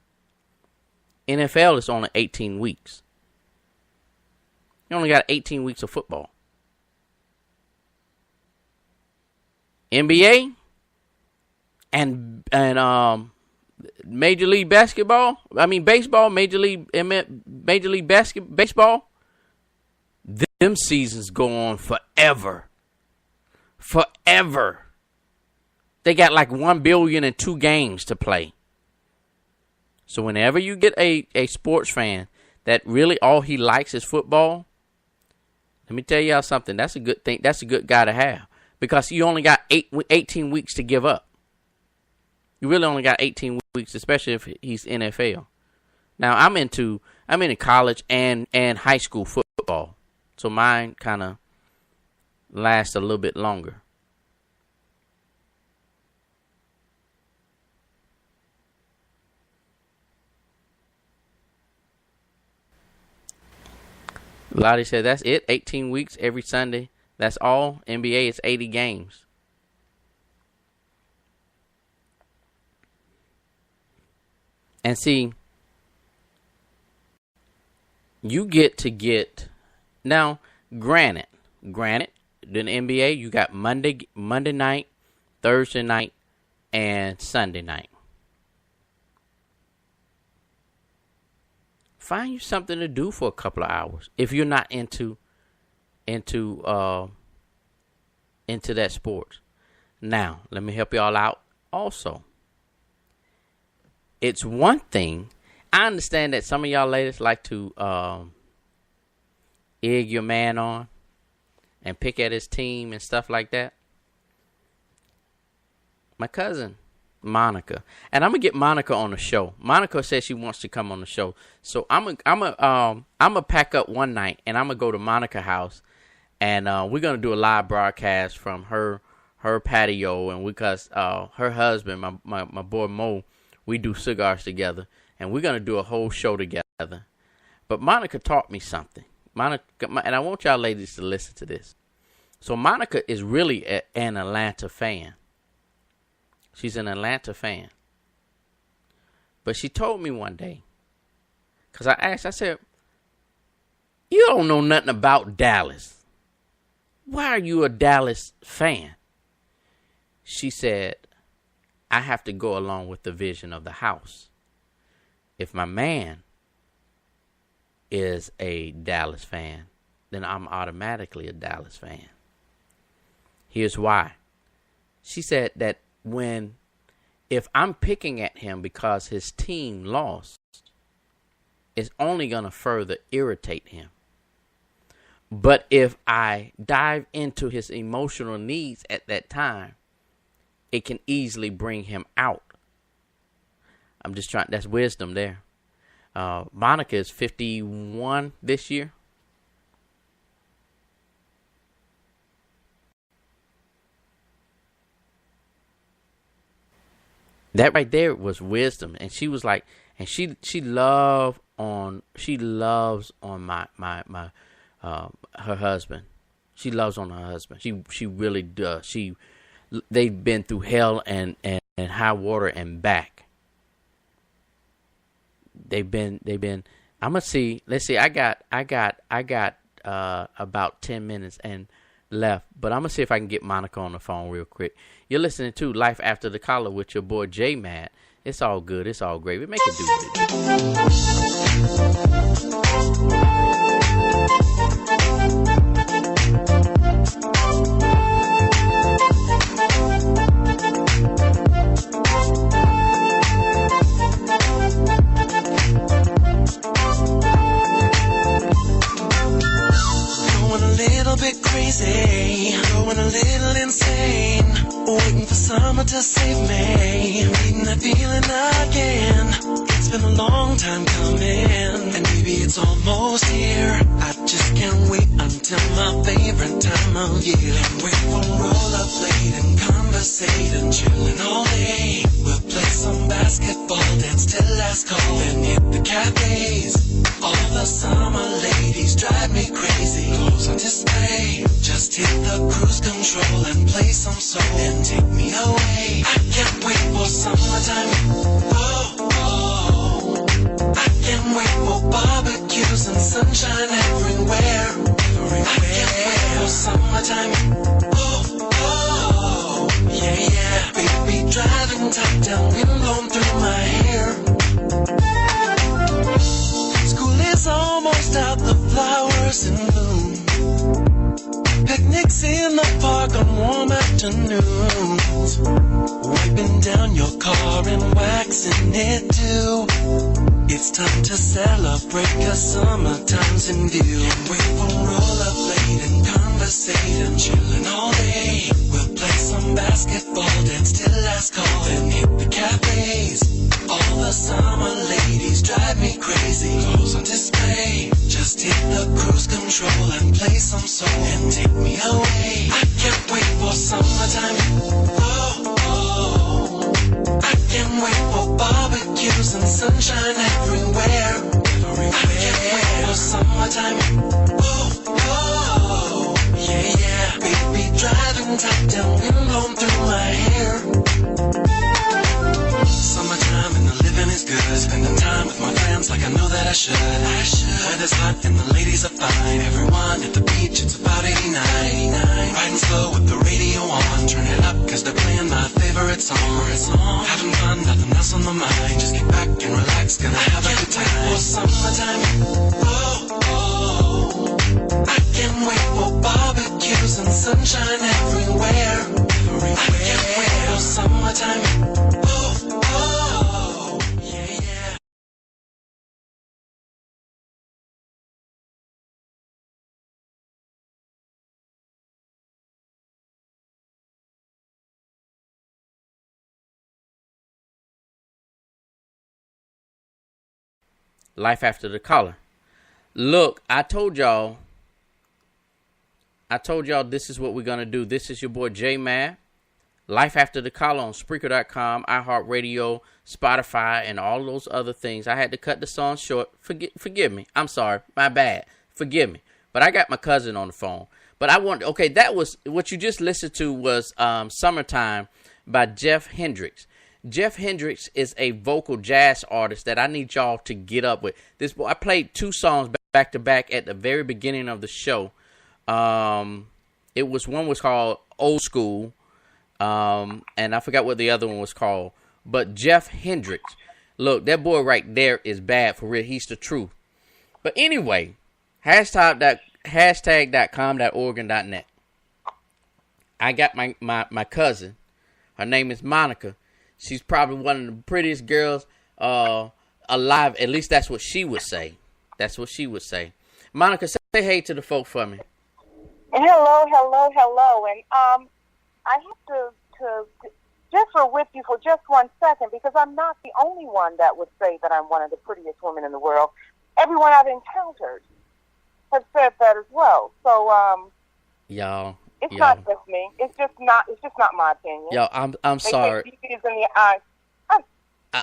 NFL is only 18 weeks. You only got 18 weeks of football. NBA and Major League Baseball, Major League Baseball, them seasons go on forever. Forever. They got like 1,000,000,002 games to play. So whenever you get a sports fan that really all he likes is football, let me tell y'all something. That's a good thing. That's a good guy to have, because you only got 18 weeks to give up. You really only got 18 weeks, especially if he's NFL. Now, I'm into college and high school football, so mine kind of lasts a little bit longer. Lottie said, that's it, 18 weeks every Sunday. That's all. NBA is 80 games. And see, you get now, granted, in the NBA, you got Monday night, Thursday night, and Sunday night. Find you something to do for a couple of hours if you're not into that sport. Now, let me help y'all out also. It's one thing. I understand that some of y'all ladies like to egg your man on and pick at his team and stuff like that. My cousin, Monica, and I'm gonna get Monica on the show. Monica says she wants to come on the show, so I'm gonna pack up one night and I'm gonna go to Monica's house, and we're gonna do a live broadcast from her patio, and because her husband, my boy Mo, we do cigars together, and we're gonna do a whole show together. But Monica taught me something. And I want y'all ladies to listen to this. So Monica is really an Atlanta fan. She's an Atlanta fan. But she told me one day, because I asked, I said, you don't know nothing about Dallas. Why are you a Dallas fan? She said, I have to go along with the vision of the house. If my man is a Dallas fan, then I'm automatically a Dallas fan. Here's why. She said that if I'm picking at him because his team lost, it's only going to further irritate him. But if I dive into his emotional needs at that time, it can easily bring him out. I'm just trying, that's wisdom there. Monica is 51 this year. That right there was wisdom. And she was like, and she loves on my her husband. She loves on her husband. She really does. They've been through hell and high water and back. They've been I'm gonna see. Let's see. I got about 10 minutes, and left, but I'm going to see if I can get Monica on the phone real quick. You're listening to Life After the Collar with your boy J Mad. It's all good. It's all great. We make it do what it Going a little bit crazy, going a little insane, waiting for summer to save me, needing that feeling again. It's been a long time coming, and maybe it's almost here. I just can't wait until my favorite time of year. Can't wait for rollerblade and conversate and chilling all day. We'll play some basketball, dance till last call, and hit the cafes. All the summer ladies drive me crazy. Clothes on display, just hit the cruise control and play some soul and take me away. I can't wait for summertime. Oh, oh. I can't wait for barbecues and sunshine everywhere. I can't wait for summertime. Oh, oh, yeah, yeah. Baby driving top down, wind blowing through my hair. School is almost out, the flowers in bloom. Picnics in the park on warm afternoons. Wiping down your car and waxing it too. It's time to celebrate 'cause summertime's in view. Can't wait for rollerblade and conversate and chillin' all day. We'll play some basketball, dance till last call, then hit the cafes. All the summer ladies drive me crazy. Clothes on display, just hit the cruise control and play some soul and take me away. I can't wait for summertime. Oh, oh. I can't wait for barbecues and sunshine everywhere. I can't wait for summertime. Oh, oh, yeah, yeah. Baby driving top down, wind blowing through my hair. Summertime and the living is good. Spending time with my friends like I know that I should. Weather's hot and the ladies are fine. Everyone at the beach, it's about 89. Riding slow with the radio on. Turn it up 'cause they're playing my favorite song. Having fun, nothing else on the mind. Just kick back and relax, gonna have a good time. For summertime, oh, oh. I can't wait for barbecues and sunshine everywhere. I can't wait for summertime. Oh, yeah, yeah. Life After the Collar. Look, I told y'all this is what we're going to do. This is your boy J Mad. Life After the Collar on Spreaker.com, iHeartRadio, Spotify, and all those other things. I had to cut the song short. Forgive me. I'm sorry. My bad. Forgive me. But I got my cousin on the phone. But I want, okay, that was, what you just listened to was Summertime by Jeff Hendricks. Jeff Hendricks is a vocal jazz artist that I need y'all to get up with. This boy, I played two songs back to back at the very beginning of the show. One was called Old School, and I forgot what the other one was called. But Jeff Hendricks, look, that boy right there is bad for real. He's the truth. But anyway, hashtag.com.org.net. I got my cousin. Her name is Monica. She's probably one of the prettiest girls alive. At least that's what she would say. That's what she would say. Monica, say hey to the folk for me. Hello. And I have to differ with you for just 1 second because I'm not the only one that would say that I'm one of the prettiest women in the world. Everyone I've encountered has said that as well. So, it's not just me. It's just not my opinion. I'm sorry. In the eye.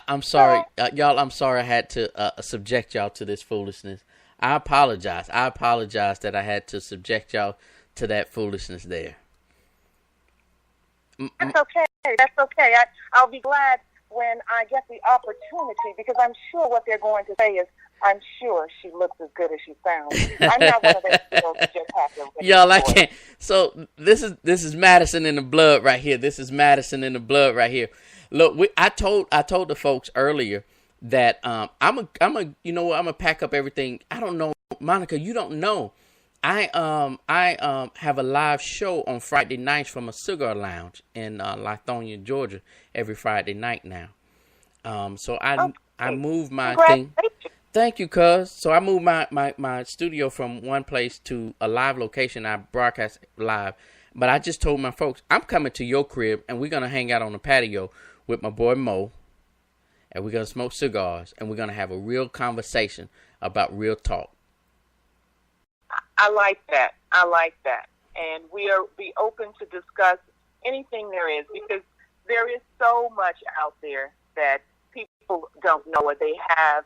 I'm sorry, y'all. I'm sorry I had to subject y'all to this foolishness. I apologize. That I had to subject y'all to that foolishness there. That's okay. I'll be glad when I get the opportunity, because I'm sure what they're going to say is, I'm sure she looks as good as she sounds. I'm not one of those girls who just have to. Y'all, I can't. So this is Madison in the blood right here. This is Madison in the blood right here. Look, I told the folks earlier that I'm gonna pack up everything. I don't know, Monica. You don't know. I have a live show on Friday nights from a cigar lounge in Lithonia, Georgia, every Friday night now. So I moved my thing. Thank you, cuz. So I moved my studio from one place to a live location. I broadcast live. But I just told my folks, I'm coming to your crib, and we're going to hang out on the patio with my boy Mo, and we're going to smoke cigars, and we're going to have a real conversation about real talk. I like that. And we'll be open to discuss anything there is, because there is so much out there that people don't know, or they have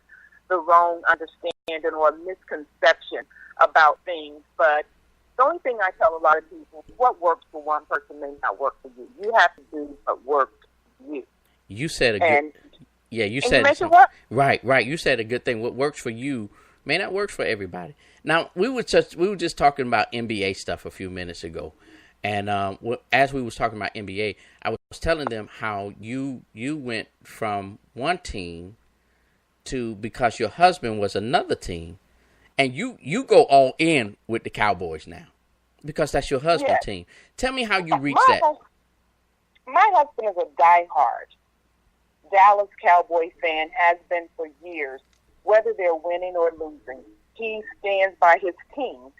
the wrong understanding or misconception about things. But the only thing I tell a lot of people, what works for one person may not work for you. You have to do what works for you. You said a good, you said right. You said a good thing. What works for you may not work for everybody. Now we were just talking about NBA stuff a few minutes ago, and as we was talking about NBA, I was telling them how you went from one team to, because your husband was another team, and you go all in with the Cowboys now because that's your husband's team. Tell me how you reached that. My husband is a diehard Dallas Cowboys fan, has been for years, whether they're winning or losing. He stands by his team.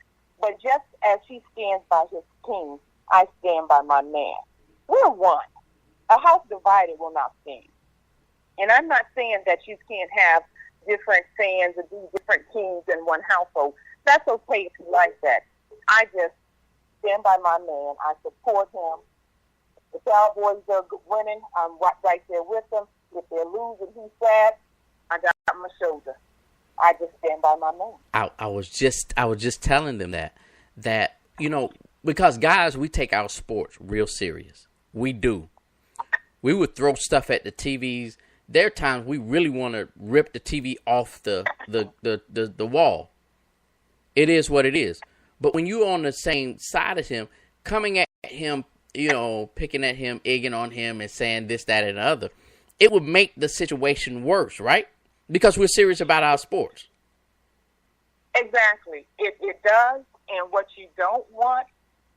But just as he stands by his team, I stand by my man. We're one. A house divided will not stand. And I'm not saying that you can't have different fans or do different teams in one household. That's okay if you like that. I just stand by my man. I support him. The Cowboys are winning. I'm right there with them. If they're losing, he's sad. I got my shoulder. I just stand by my man. I was just telling them that because guys, we take our sports real serious. We do. We would throw stuff at the TVs. There are times we really want to rip the TV off the wall. It is what it is. But when you're on the same side as him, coming at him, picking at him, egging on him, and saying this, that, and the other, it would make the situation worse, right? Because we're serious about our sports. Exactly. It does. And what you don't want,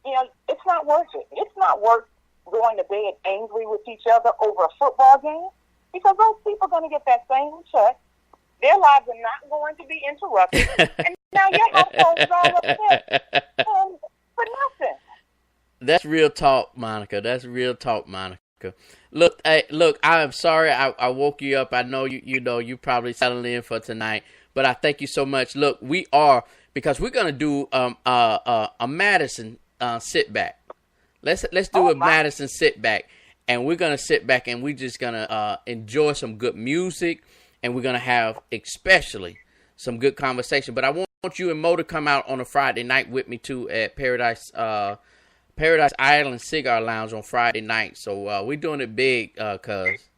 it's not worth it. It's not worth going to bed angry with each other over a football game, because those people are going to get that same check. Their lives are not going to be interrupted. And now your household is all upset for nothing. That's real talk, Monica. Look, I am sorry I woke you up. I know you probably settling in for tonight, but I thank you so much. Look, because we're going to do a Madison sit back. Let's do a Madison sit back. And we're going to sit back and we're just going to enjoy some good music. And we're going to have especially some good conversation. But I want you and Mo to come out on a Friday night with me, too, at Paradise Island Cigar Lounge on Friday night. So we're doing it big, cuz.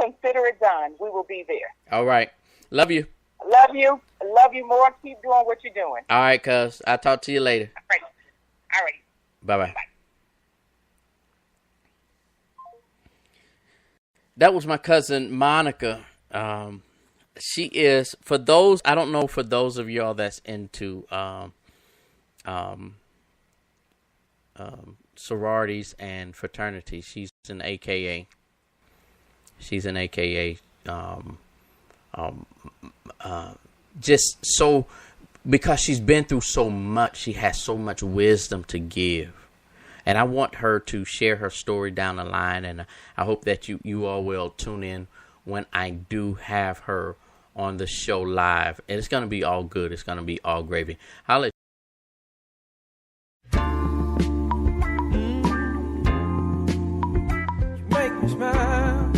Consider it done. We will be there. All right. Love you. Love you. Love you more. Keep doing what you're doing. All right, cuz. I'll talk to you later. All right. Bye-bye. That was my cousin Monica. She is, for those of y'all that's into sororities and fraternities, she's an AKA. Just so, because she's been through so much, she has so much wisdom to give. And I want her to share her story down the line, and I hope that you all will tune in when I do have her on the show live. And it's going to be all good. It's going to be all gravy. I'll let make me smile.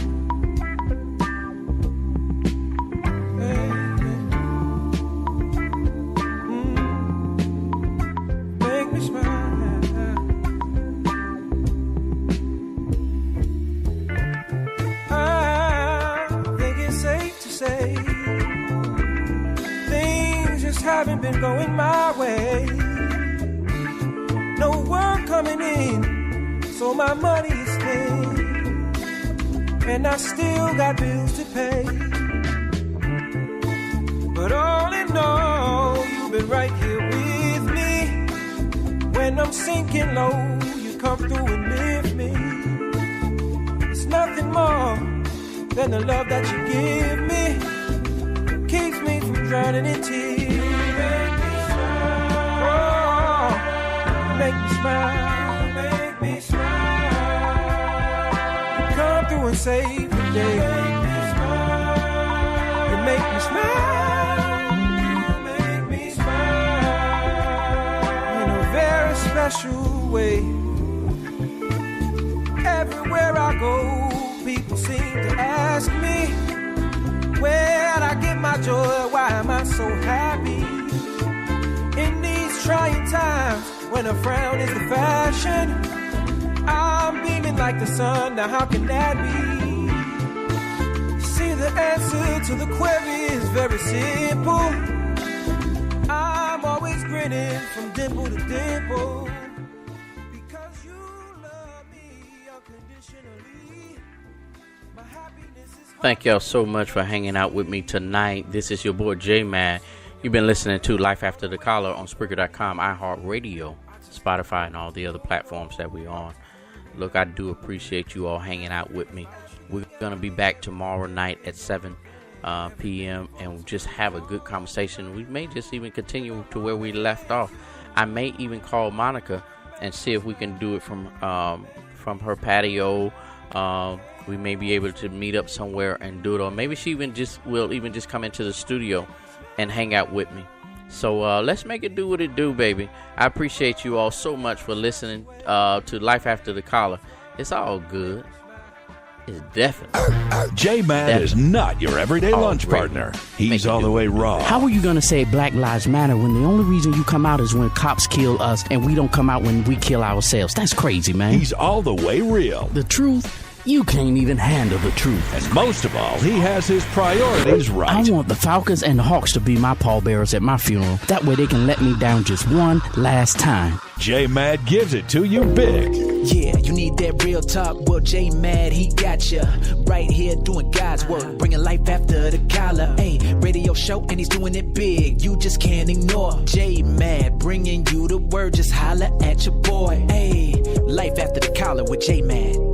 Make me smile. say things just haven't been going my way. No work coming in, so my money is thin, and I still got bills to pay. But all in all, you've been right here with me. When I'm sinking low, you come through and lift me. It's nothing more than the love that you give me. Keeps me from drowning in tears. Make me smile, make me smile. You come through and save the day. You make me smile, you make me smile in a very special way. Everywhere I go, people seem to ask me, where'd I get my joy? Why am I so happy? In these trying times, when a frown is the fashion, I'm beaming like the sun. Now how can that be? See, the answer to the query is very simple. I'm always grinning from dimple to dimple, because you love me unconditionally. My happiness is... Thank y'all so much for hanging out with me tonight. This is your boy J-Man. You've been listening to Life After the Collar on Spreaker.com, iHeartRadio, Spotify, and all the other platforms that we're on. Look, I do appreciate you all hanging out with me. We're going to be back tomorrow night at 7 p.m. and just have a good conversation. We may just even continue to where we left off. I may even call Monica and see if we can do it from her patio. We may be able to meet up somewhere and do it, or maybe she will even just come into the studio and hang out with me. So let's make it do what it do, baby. I appreciate you all so much for listening to Life After the Collar. It's all good. It's definitely. J-Man is not your everyday lunch partner. He's all the way raw. How are you going to say Black Lives Matter when the only reason you come out is when cops kill us and we don't come out when we kill ourselves? That's crazy, man. He's all the way real. The truth? You can't even handle the truth. And most of all, he has his priorities right. I want the Falcons and the Hawks to be my pallbearers at my funeral. That way they can let me down just one last time. J-Mad gives it to you big. Yeah, you need that real talk. Well, J-Mad, he got ya. Right here doing God's work, bringing life after the collar. Hey, radio show and he's doing it big. You just can't ignore J-Mad, bringing you the word. Just holla at your boy. Hey, life after the collar with J-Mad.